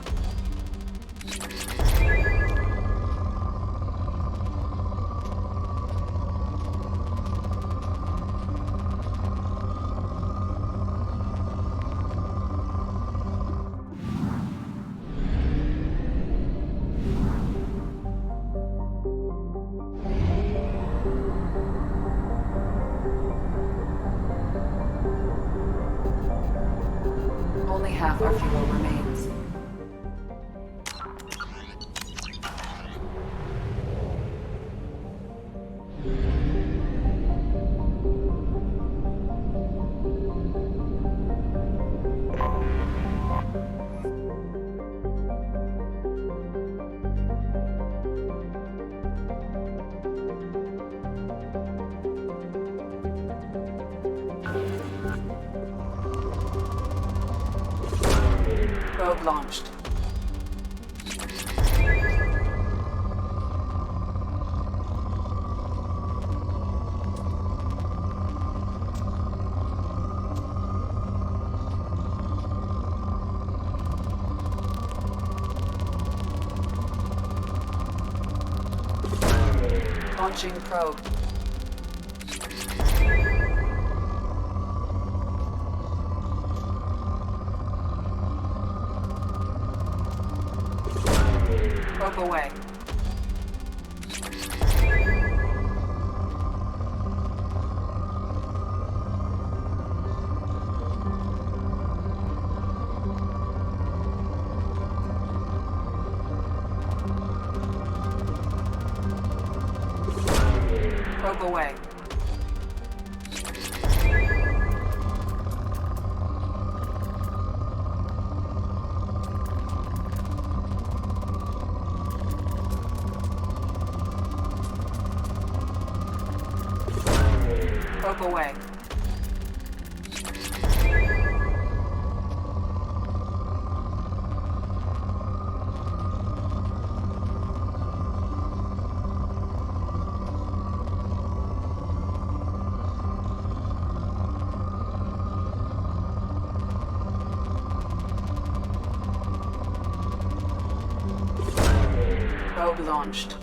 Only half our fuel remains. Probe launched. Launching probe. Probe away. Probe away. Probe away. Probe launched.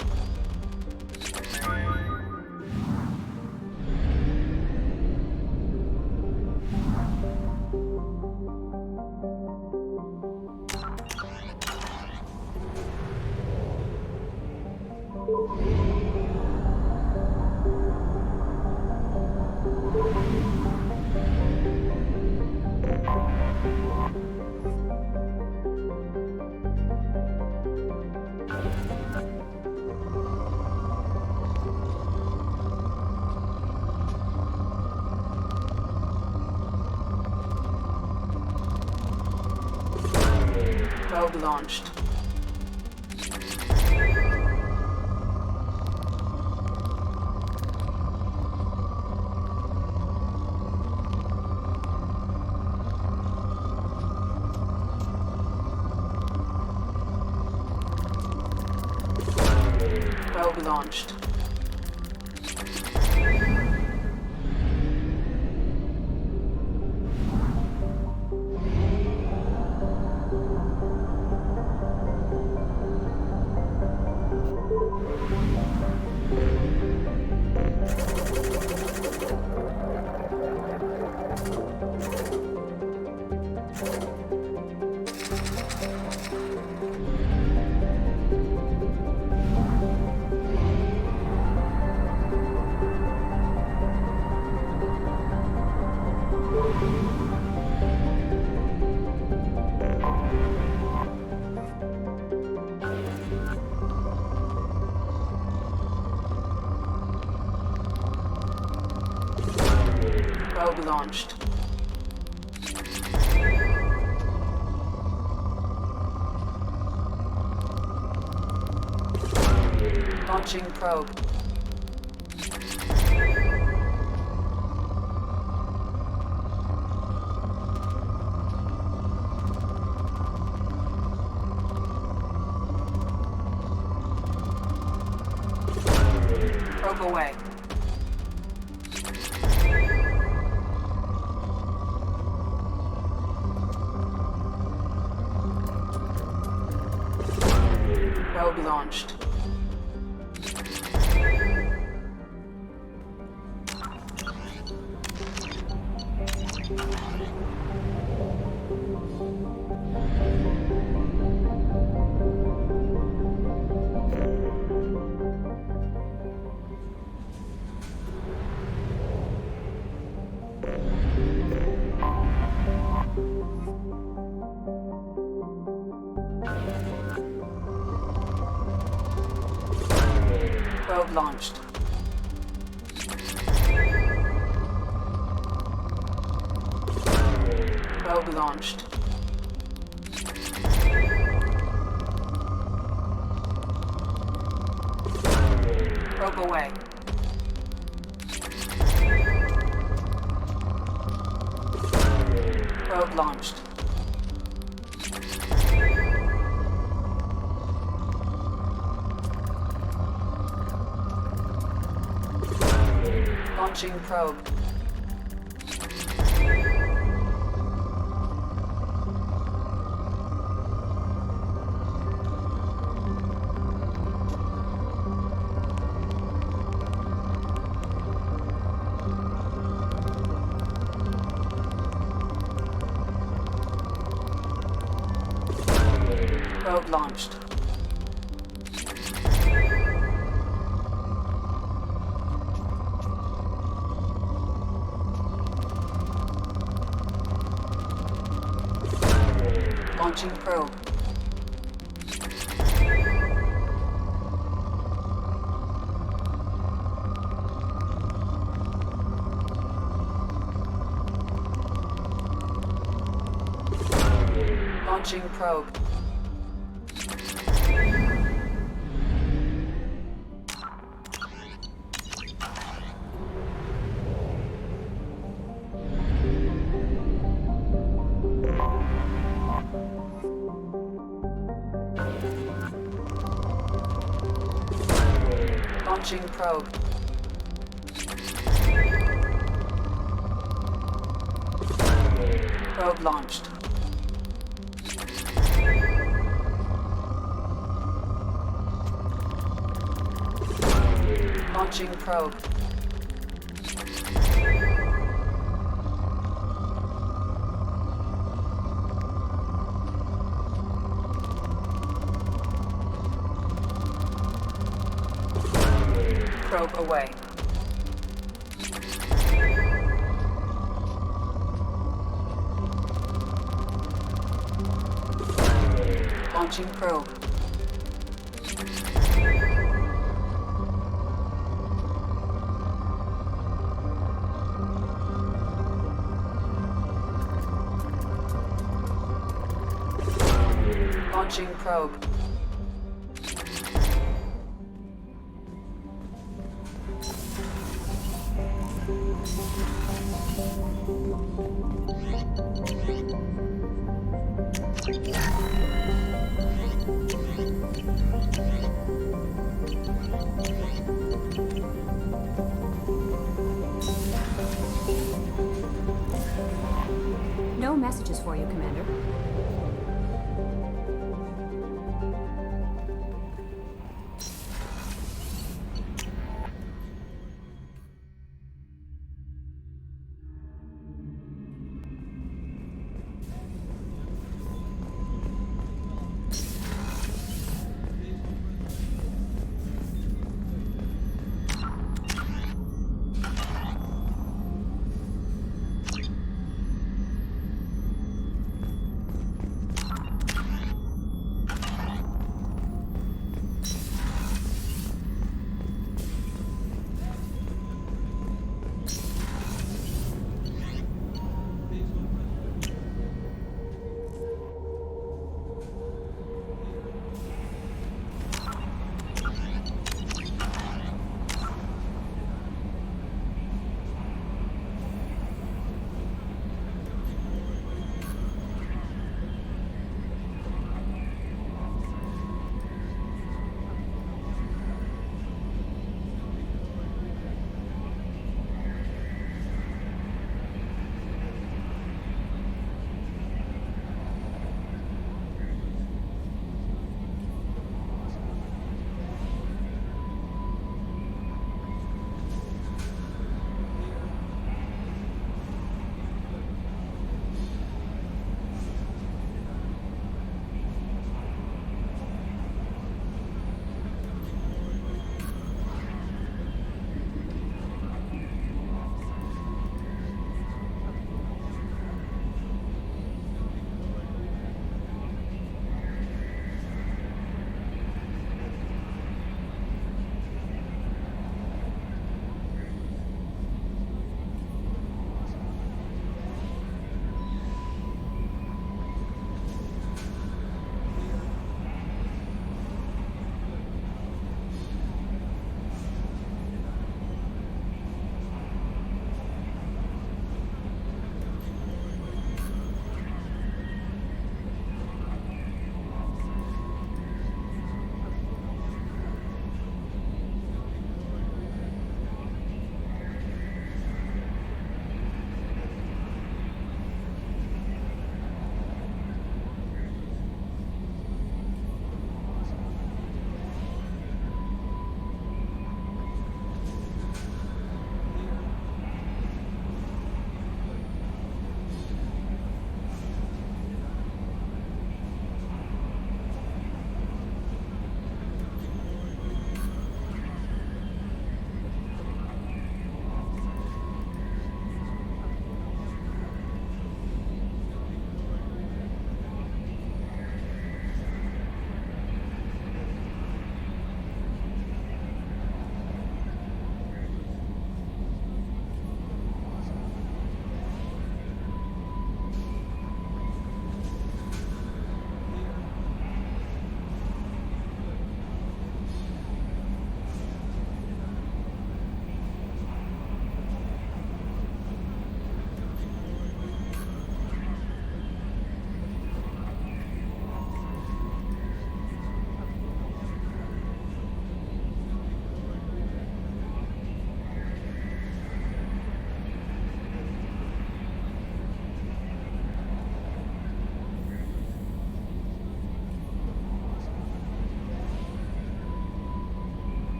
Probe launched. Probe launched. Probe launched. Launching probe. Probe away. Probe launched. Probe launched. Probe launched. Probe away. Probe launched. Launching probe. Probe launched. Launching probe. Launching probe. Launching probe. Probe launched. Launching probe. Probe away. Launching probe. Launching probe. No messages for you, Commander.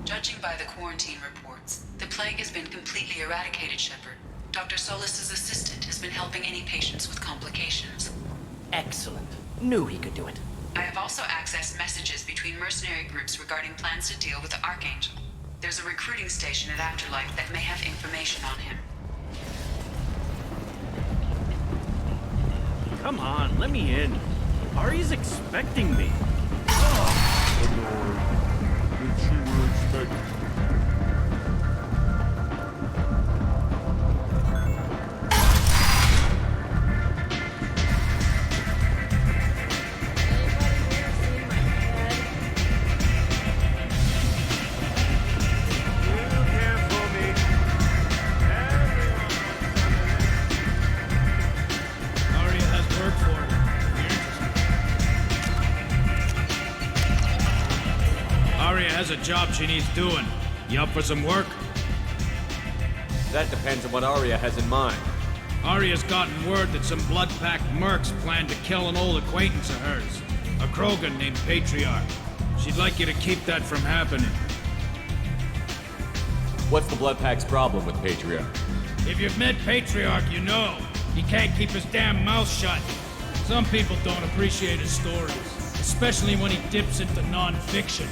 Judging by the quarantine reports, the plague has been completely eradicated, Shepard. Dr. Solis's assistant has been helping any patients with complications. Excellent. Knew he could do it. I have also accessed messages between mercenary groups regarding plans to deal with the Archangel. There's a recruiting station at Afterlife that may have information on him. Come on, let me in. Ari's expecting me. Has a job she needs doing. You up for some work? That depends on what Aria has in mind. Aria's gotten word that some blood-packed mercs plan to kill an old acquaintance of hers, a Krogan named Patriarch. She'd like you to keep that from happening. What's the blood-pack's problem with Patriarch? If you've met Patriarch, you know. He can't keep his damn mouth shut. Some people don't appreciate his stories, especially when he dips into non-fiction.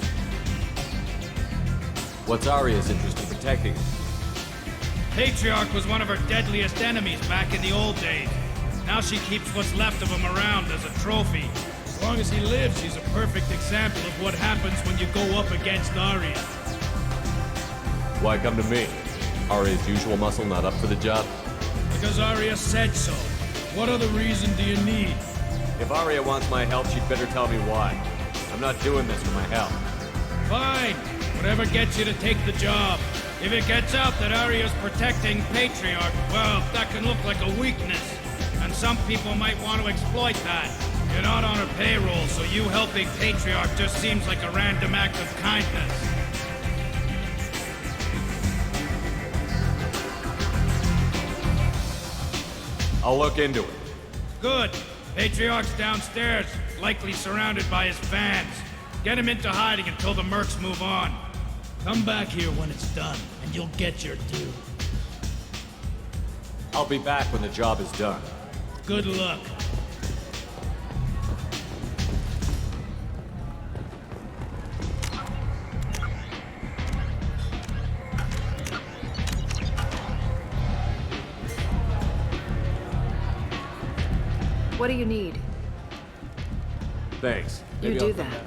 What's Aria's interest in protecting him? Patriarch was one of her deadliest enemies back in the old days. Now she keeps what's left of him around as a trophy. As long as he lives, he's a perfect example of what happens when you go up against Aria. Why come to me? Aria's usual muscle not up for the job? Because Aria said so. What other reason do you need? If Aria wants my help, she'd better tell me why. I'm not doing this for my help. Fine. Whatever gets you to take the job. If it gets out that Aria's protecting Patriarch, well, that can look like a weakness. And some people might want to exploit that. You're not on her payroll, so you helping Patriarch just seems like a random act of kindness. I'll look into it. Good. Patriarch's downstairs, likely surrounded by his fans. Get him into hiding until the mercs move on. Come back here when it's done, and you'll get your due. I'll be back when the job is done. Good luck. What do you need? Thanks. You Maybe do I'll come that. back.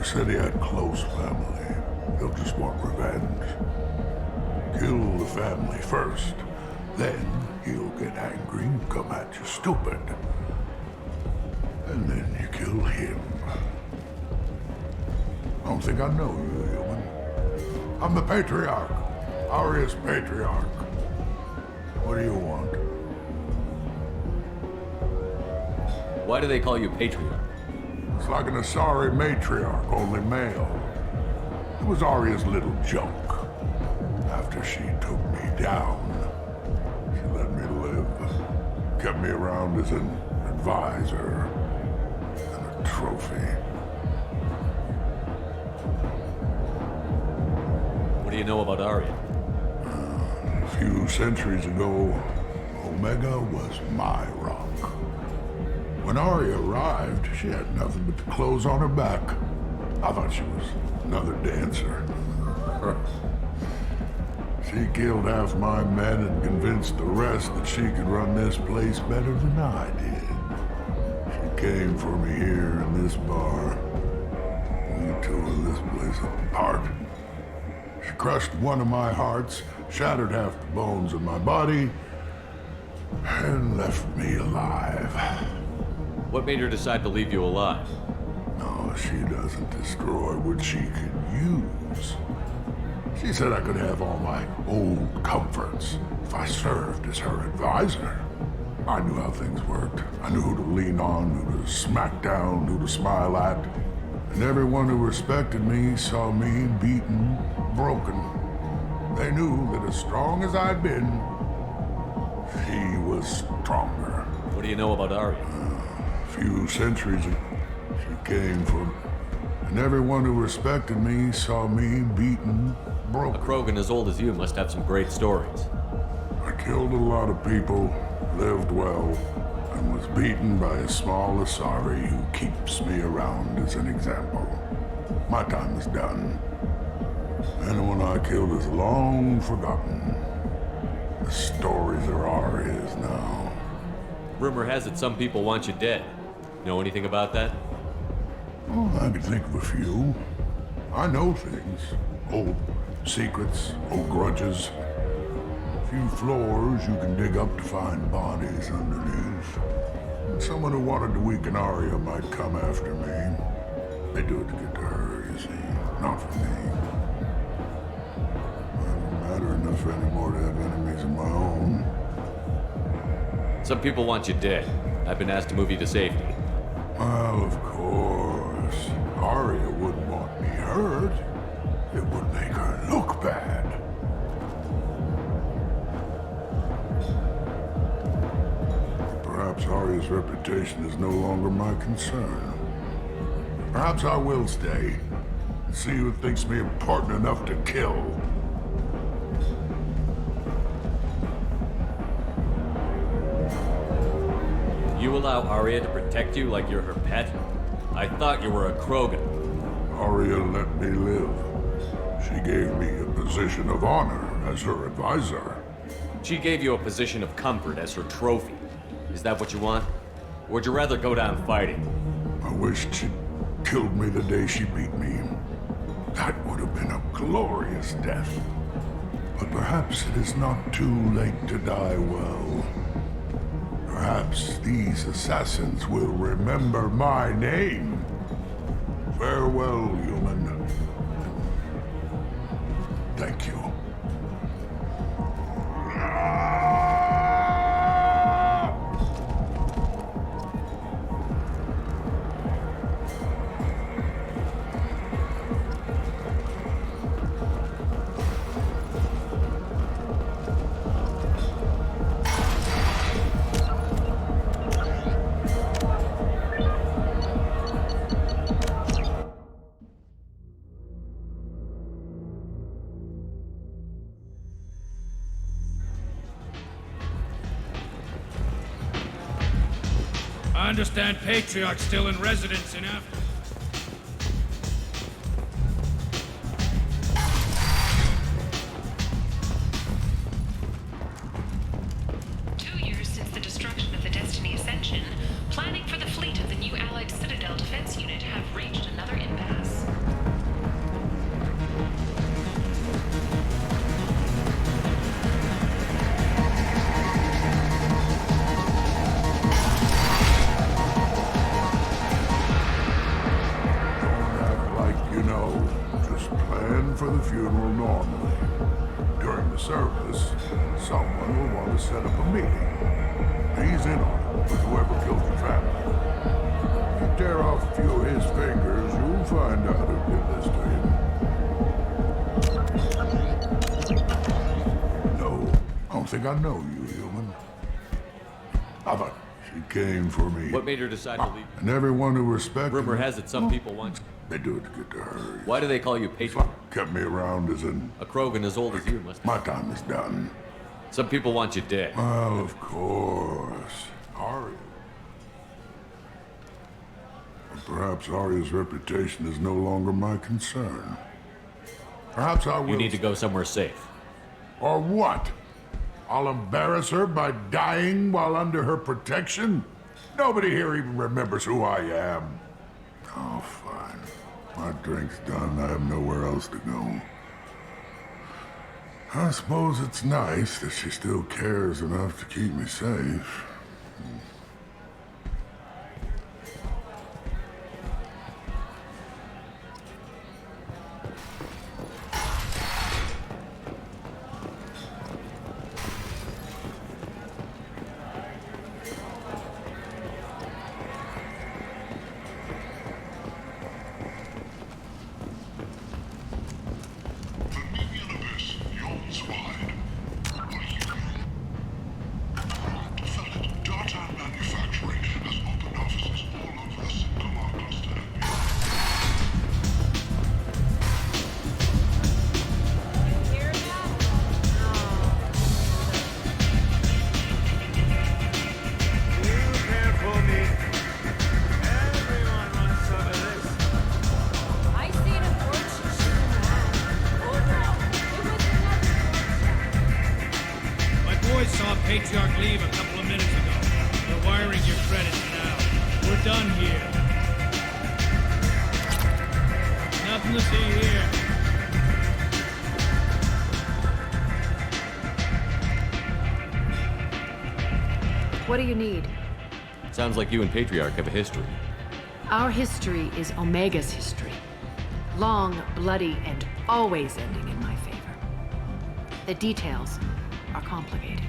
Said he had close family. He'll just want revenge. Kill the family first. Then he'll get angry and come at you stupid. And then you kill him. I don't think I know you, human. I'm the Patriarch. Aria's Patriarch. What do you want? Why do they call you Patriarch? It's like an Asari matriarch, only male. It was Aria's little joke. After she took me down, she let me live. Kept me around as an advisor and a trophy. What do you know about Aria? A few centuries ago, Omega was my rock. When Aria arrived, she had nothing but the clothes on her back. I thought she was another dancer. She killed half my men and convinced the rest that she could run this place better than I did. She came for me here in this bar. We tore this place apart. She crushed one of my hearts, shattered half the bones of my body, and left me alive. What made her decide to leave you alive? No, she doesn't destroy what she could use. She said I could have all my old comforts if I served as her advisor. I knew how things worked. I knew who to lean on, who to smack down, who to smile at. And everyone who respected me saw me beaten, broken. They knew that as strong as I'd been, she was stronger. What do you know about Arya? A few centuries ago, she came from... And everyone who respected me saw me beaten, broken. A Krogan as old as you must have some great stories. I killed a lot of people, lived well, and was beaten by a small Asari who keeps me around as an example. My time is done. Anyone I killed is long forgotten. The stories are Arya's now. Rumor has it some people want you dead. Know anything about that? Oh, I can think of a few. I know things. Old secrets, old grudges. A few floors you can dig up to find bodies underneath. And someone who wanted to weaken Arya might come after me. They do it to get to her, you see, not for me. It doesn't matter enough anymore to have enemies of my own. Some people want you dead. I've been asked to move you to safety. Well, of course. Arya wouldn't want me hurt. It would make her look bad. Perhaps Arya's reputation is no longer my concern. Perhaps I will stay and see who thinks me important enough to kill. You allow Arya to protect you like you're her pet? I thought you were a Krogan. Arya let me live. She gave me a position of honor as her advisor. She gave you a position of comfort as her trophy. Is that what you want? Or would you rather go down fighting? I wished she'd killed me the day she beat me. That would have been a glorious death. But perhaps it is not too late to die well. Perhaps these assassins will remember my name. Farewell, human. Thank you. I understand Patriarch's still in residence in Africa. Since the destruction of the Destiny Ascension, planning for the fleet of the new Allied Citadel Defense Unit have reached another impasse. For the funeral normally. During the service, someone will want to set up a meeting. He's in on it with whoever killed your family. If you tear off a few of his fingers, you'll find out who did this to him. No, I don't think I know you, human. I thought she came for me. What made her decide to leave? And everyone who respected Rumor me. has it some people want... They do it to get to her. Why do they call you Patriarch? Kept me around as an... A Krogan as old as you must... My time is done. Some people want you dead. Well, of course. Arya. But perhaps Arya's reputation is no longer my concern. Perhaps I will... You need to go somewhere safe. Or what? I'll embarrass her by dying while under her protection? Nobody here even remembers who I am. Oh, fine. My drink's done. I have nowhere else to go. I suppose it's nice that she still cares enough to keep me safe. Patriarch leave a couple of minutes ago. They're wiring your credits now. We're done here. Nothing to see here. What do you need? Sounds like you and Patriarch have a history. Our history is Omega's history. Long, bloody, and always ending in my favor. The details are complicated.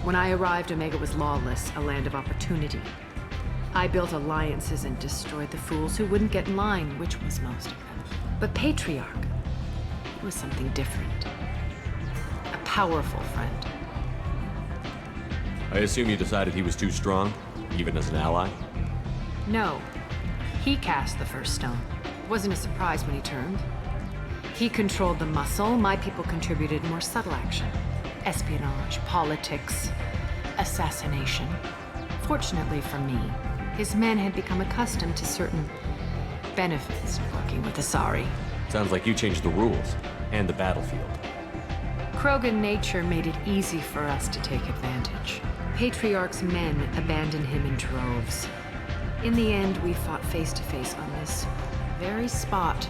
When I arrived, Omega was lawless, a land of opportunity. I built alliances and destroyed the fools who wouldn't get in line, which was most of them. But Patriarch, he was something different. A powerful friend. I assume you decided he was too strong, even as an ally? No. He cast the first stone. It wasn't a surprise when he turned. He controlled the muscle. My people contributed more subtle action. Espionage, politics, assassination. Fortunately for me, his men had become accustomed to certain benefits of working with Asari. Sounds like you changed the rules, and the battlefield. Krogan nature made it easy for us to take advantage. Patriarch's men abandoned him in droves. In the end, we fought face to face on this very spot.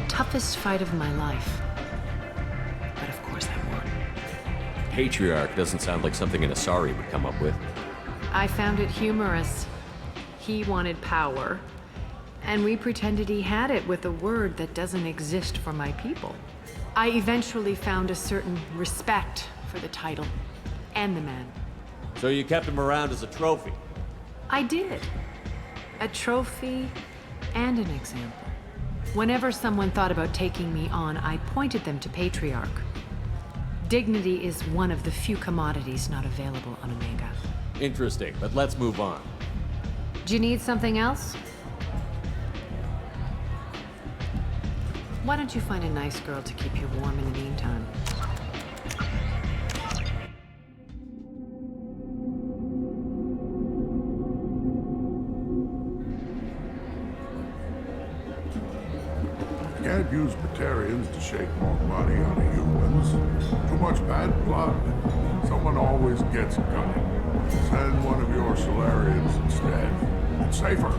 Toughest fight of my life. But of course I won. Patriarch doesn't sound like something an Asari would come up with. I found it humorous. He wanted power, and we pretended he had it with a word that doesn't exist for my people. I eventually found a certain respect for the title and the man. So you kept him around as a trophy? I did. A trophy and an example. Whenever someone thought about taking me on, I pointed them to Patriarch. Dignity is one of the few commodities not available on Omega. Interesting, but let's move on. Do you need something else? Why don't you find a nice girl to keep you warm in the meantime? Can't use Batarians to shake more money out of humans. Too much bad blood. Someone always gets gunning. Send one of your Solarians instead. It's safer.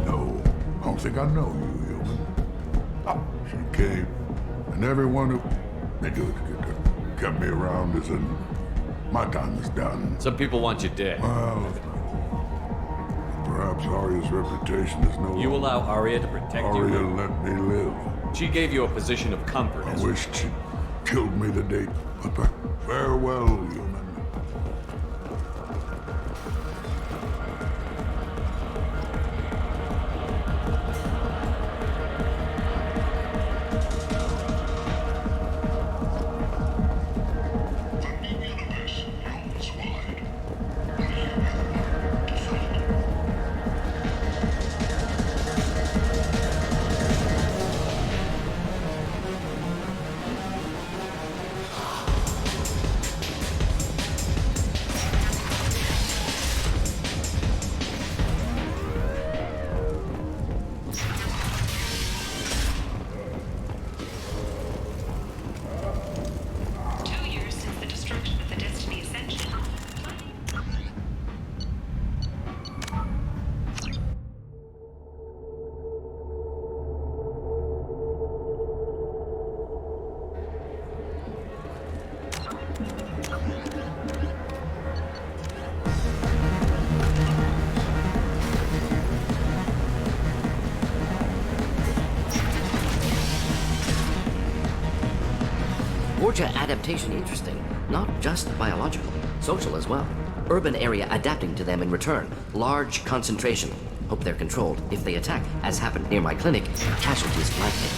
No, I don't think I know you, human. Oh, she came. And everyone who... They do it. Kept me around as in... My time is done. Some people want you dead. Well... Perhaps Arya's reputation is no... You allow Arya to protect you? Arya let me live. She gave you a position of comfort. I wished she'd killed me the day... But farewell, human. Vorcha adaptation interesting. Not just biological, social as well. Urban area adapting to them in return. Large concentration. Hope they're controlled. If they attack, as happened near my clinic, casualties likely.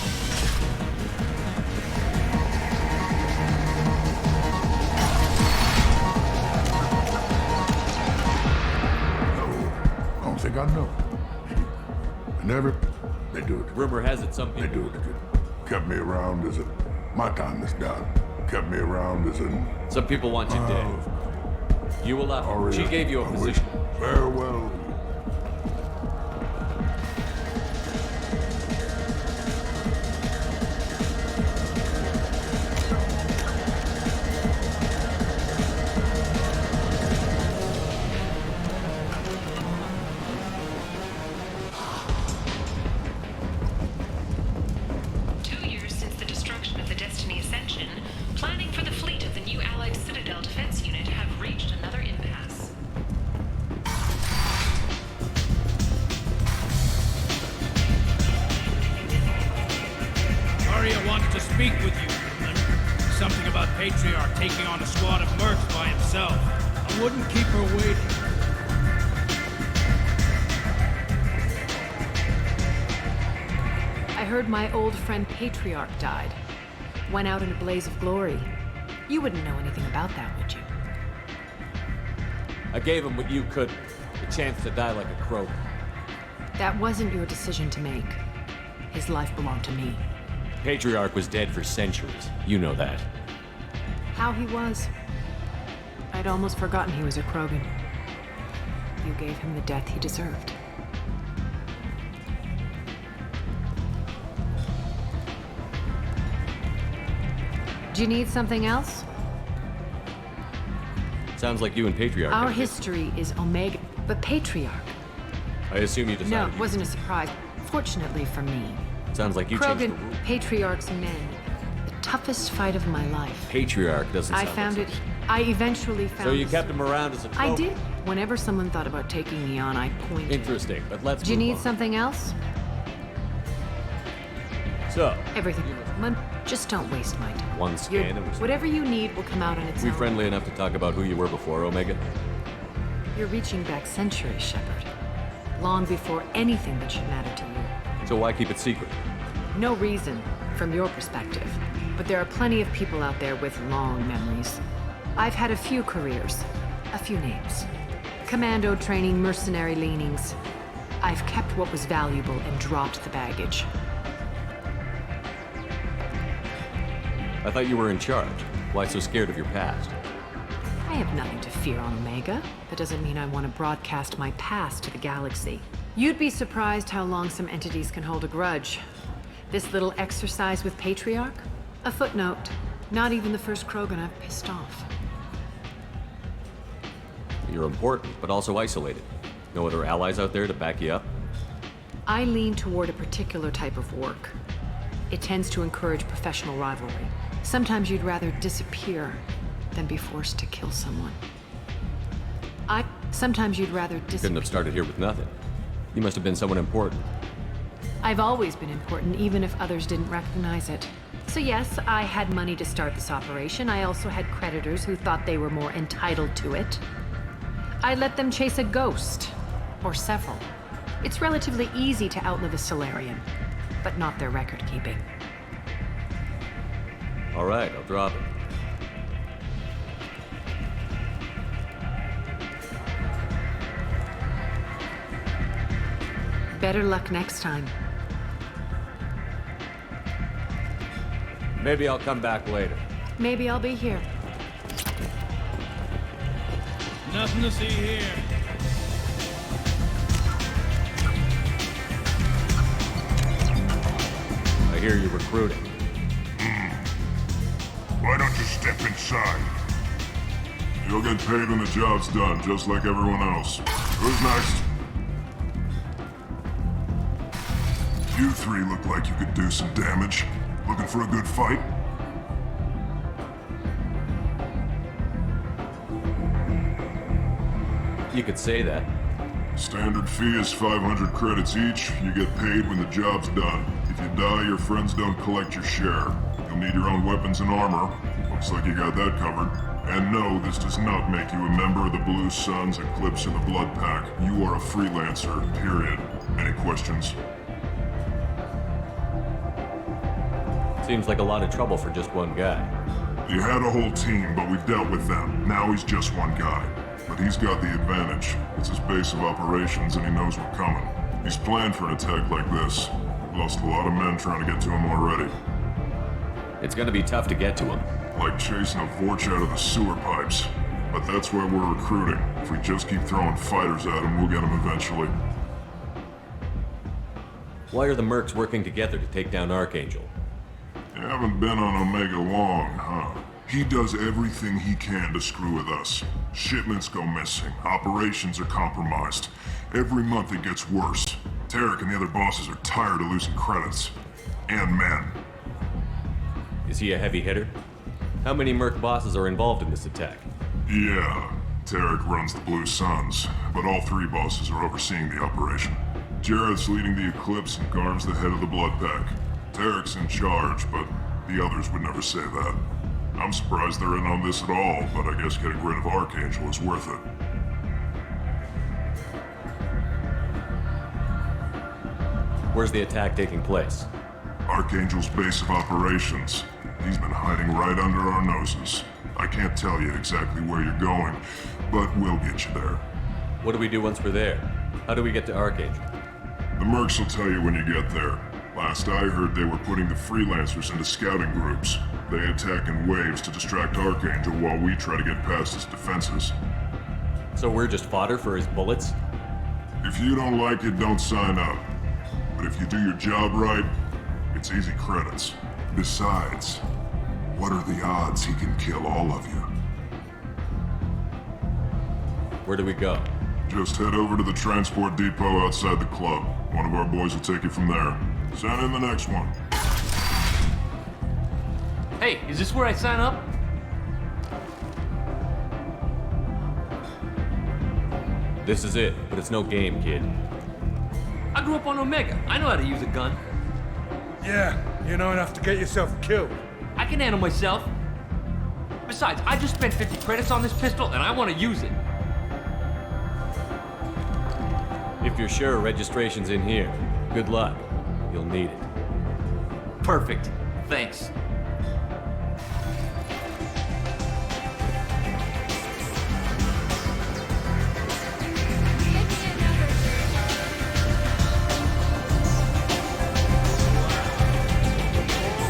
I don't think I know. Never. They do it. Rumor has it some people... They do it. Kept me around as a... My time is done. Kept me around as a... Some people want you dead. You allow. She gave you a position. Farewell. My old friend Patriarch died. Went out in a blaze of glory. You wouldn't know anything about that, would you? I gave him what you couldn't. The chance to die like a crow. That wasn't your decision to make. His life belonged to me. Patriarch was dead for centuries. You know that. How he was. I'd almost forgotten he was a Krogan. You gave him the death he deserved. Do you need something else? Sounds like you and Patriarch. Our history is Omega, but Patriarch. I assume you decided. No, it wasn't a surprise. Fortunately for me. Sounds like you changed the rules. Patriarch's men. The toughest fight of my life. Patriarch doesn't sound I found it. I eventually found. So you kept him around as a cloak? I did. Whenever someone thought about taking me on, I pointed. Interesting, but let's. Do you need something else? So. Everything. Just don't waste my time. One scan and whatever you need will come out on its own. We friendly enough to talk about who you were before, Omega? You're reaching back centuries, Shepard. Long before anything that should matter to you. So why keep it secret? No reason, from your perspective. But there are plenty of people out there with long memories. I've had a few careers, a few names. Commando training, mercenary leanings. I've kept what was valuable and dropped the baggage. I thought you were in charge. Why so scared of your past? I have nothing to fear on Omega. That doesn't mean I want to broadcast my past to the galaxy. You'd be surprised how long some entities can hold a grudge. This little exercise with Patriarch? A footnote. Not even the first Krogan I've pissed off. You're important, but also isolated. No other allies out there to back you up? I lean toward a particular type of work. It tends to encourage professional rivalry. Sometimes you'd rather disappear than be forced to kill someone. Sometimes you'd rather disappear. Couldn't have started here with nothing. You must have been someone important. I've always been important, even if others didn't recognize it. So yes, I had money to start this operation. I also had creditors who thought they were more entitled to it. I let them chase a ghost, or several. It's relatively easy to outlive a Solarian, but not their record-keeping. All right, I'll drop it. Better luck next time. Maybe I'll come back later. Maybe I'll be here. Nothing to see here. I hear you're recruiting. Why don't you step inside? You'll get paid when the job's done, just like everyone else. Who's next? You three look like you could do some damage. Looking for a good fight? You could say that. Standard fee is 500 credits each. You get paid when the job's done. If you die, your friends don't collect your share. You'll need your own weapons and armor. Looks like you got that covered. And no, this does not make you a member of the Blue Suns, Eclipse, and the Blood Pack. You are a freelancer, period. Any questions? Seems like a lot of trouble for just one guy. You had a whole team, but we've dealt with them. Now he's just one guy. But he's got the advantage. It's his base of operations, and he knows we're coming. He's planned for an attack like this. Lost a lot of men trying to get to him already. It's gonna be tough to get to him. Like chasing a Vorch out of the sewer pipes. But that's why we're recruiting. If we just keep throwing fighters at him, we'll get him eventually. Why are the mercs working together to take down Archangel? You haven't been on Omega long, huh? He does everything he can to screw with us. Shipments go missing. Operations are compromised. Every month it gets worse. Tarek and the other bosses are tired of losing credits. And men. Is he a heavy hitter? How many merc bosses are involved in this attack? Yeah, Tarek runs the Blue Suns, but all three bosses are overseeing the operation. Jareth's leading the Eclipse and Garm's the head of the Blood Pack. Tarek's in charge, but the others would never say that. I'm surprised they're in on this at all, but I guess getting rid of Archangel is worth it. Where's the attack taking place? Archangel's base of operations. He's been hiding right under our noses. I can't tell you exactly where you're going, but we'll get you there. What do we do once we're there? How do we get to Archangel? The mercs will tell you when you get there. Last I heard, they were putting the freelancers into scouting groups. They attack in waves to distract Archangel while we try to get past his defenses. So we're just fodder for his bullets? If you don't like it, don't sign up. But if you do your job right, it's easy credits. Besides, what are the odds he can kill all of you? Where do we go? Just head over to the transport depot outside the club. One of our boys will take you from there. Send in the next one. Hey, is this where I sign up? This is it, but it's no game, kid. I grew up on Omega. I know how to use a gun. Yeah, you know enough to get yourself killed. I can handle myself. Besides, I just spent 50 credits on this pistol, and I want to use it. If you're sure registration's in here, good luck. You'll need it. Perfect. Thanks.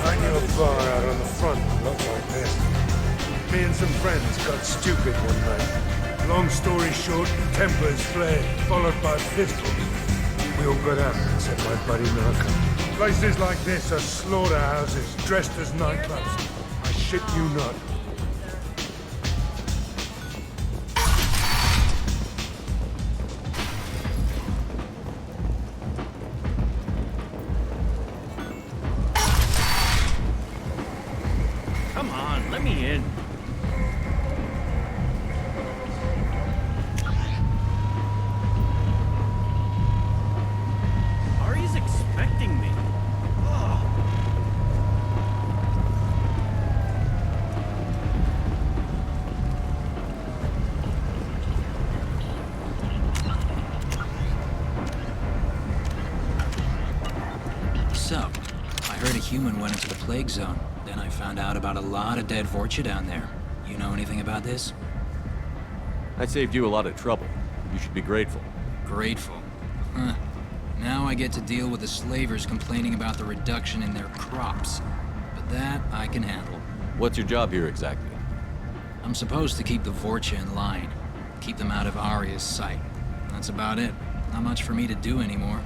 I knew a bar out on the front that looked like this. Me and some friends got stupid one night. Long story short, tempers flared, followed by pistols. We all got out except my buddy Narco. Places like this are slaughterhouses dressed as nightclubs. I shit you not. Come on, let me in. Ari's expecting me. So, I heard a human went into the plague zone. Then I found out about a lot of dead Vorcha down there. You know anything about this? I saved you a lot of trouble. You should be grateful. Grateful? Huh. Now I get to deal with the slavers complaining about the reduction in their crops. But that I can handle. What's your job here exactly? I'm supposed to keep the Vorcha in line. Keep them out of Arya's sight. That's about it. Not much for me to do anymore.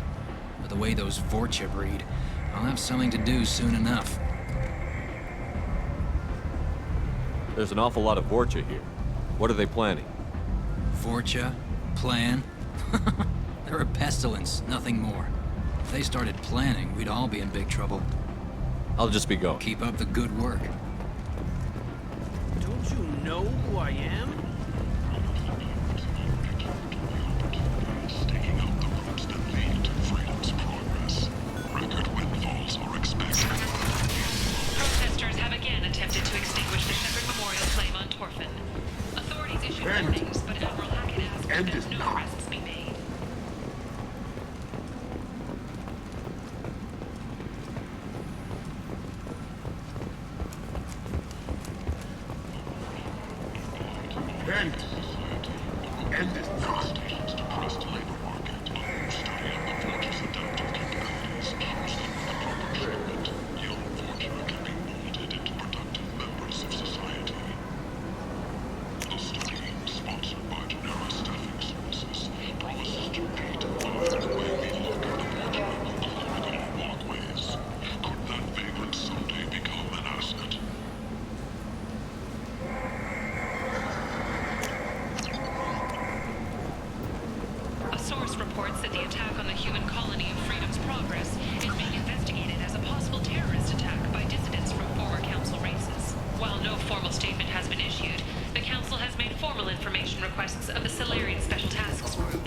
But the way those Vorcha breed, I'll have something to do soon enough. There's an awful lot of Vorcha here. What are they planning? Vorcha? Plan? They're a pestilence, nothing more. If they started planning, we'd all be in big trouble. I'll just be going. Keep up the good work. Don't you know who I am? Staking out the roads that lead to freedom's progress. Record windfalls are expected. Protesters have again attempted to extinguish the Shepherd warnings, but Admiral Hackett asked that no arrests be made. End is not. Depressed labor market. Studying the Forge's adaptive capabilities shows that with the proper treatment, young Forger can be molded into productive members of society. The study, sponsored by Genera Staffing Services, promises to redefine the way we look at the Forger and clinical walkways. Could that vagrant someday become an asset? A source reports that the attack on the human colony of Freedom's Progress is being investigated as a possible terrorist attack by dissidents from former Council races. While no formal statement has been issued, the Council has made formal information requests of the Solarian Special Tasks Group.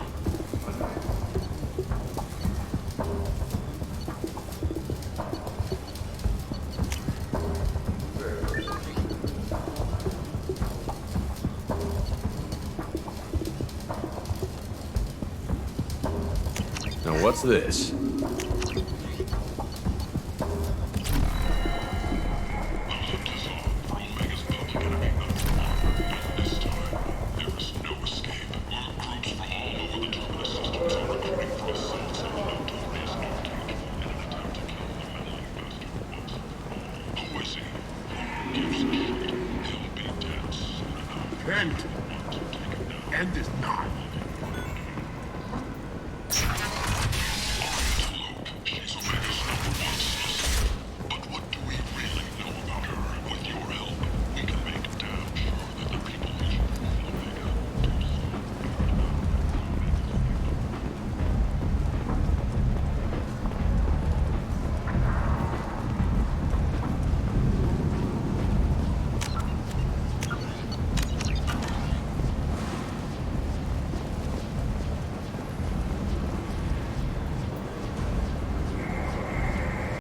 Now what's this? End is not.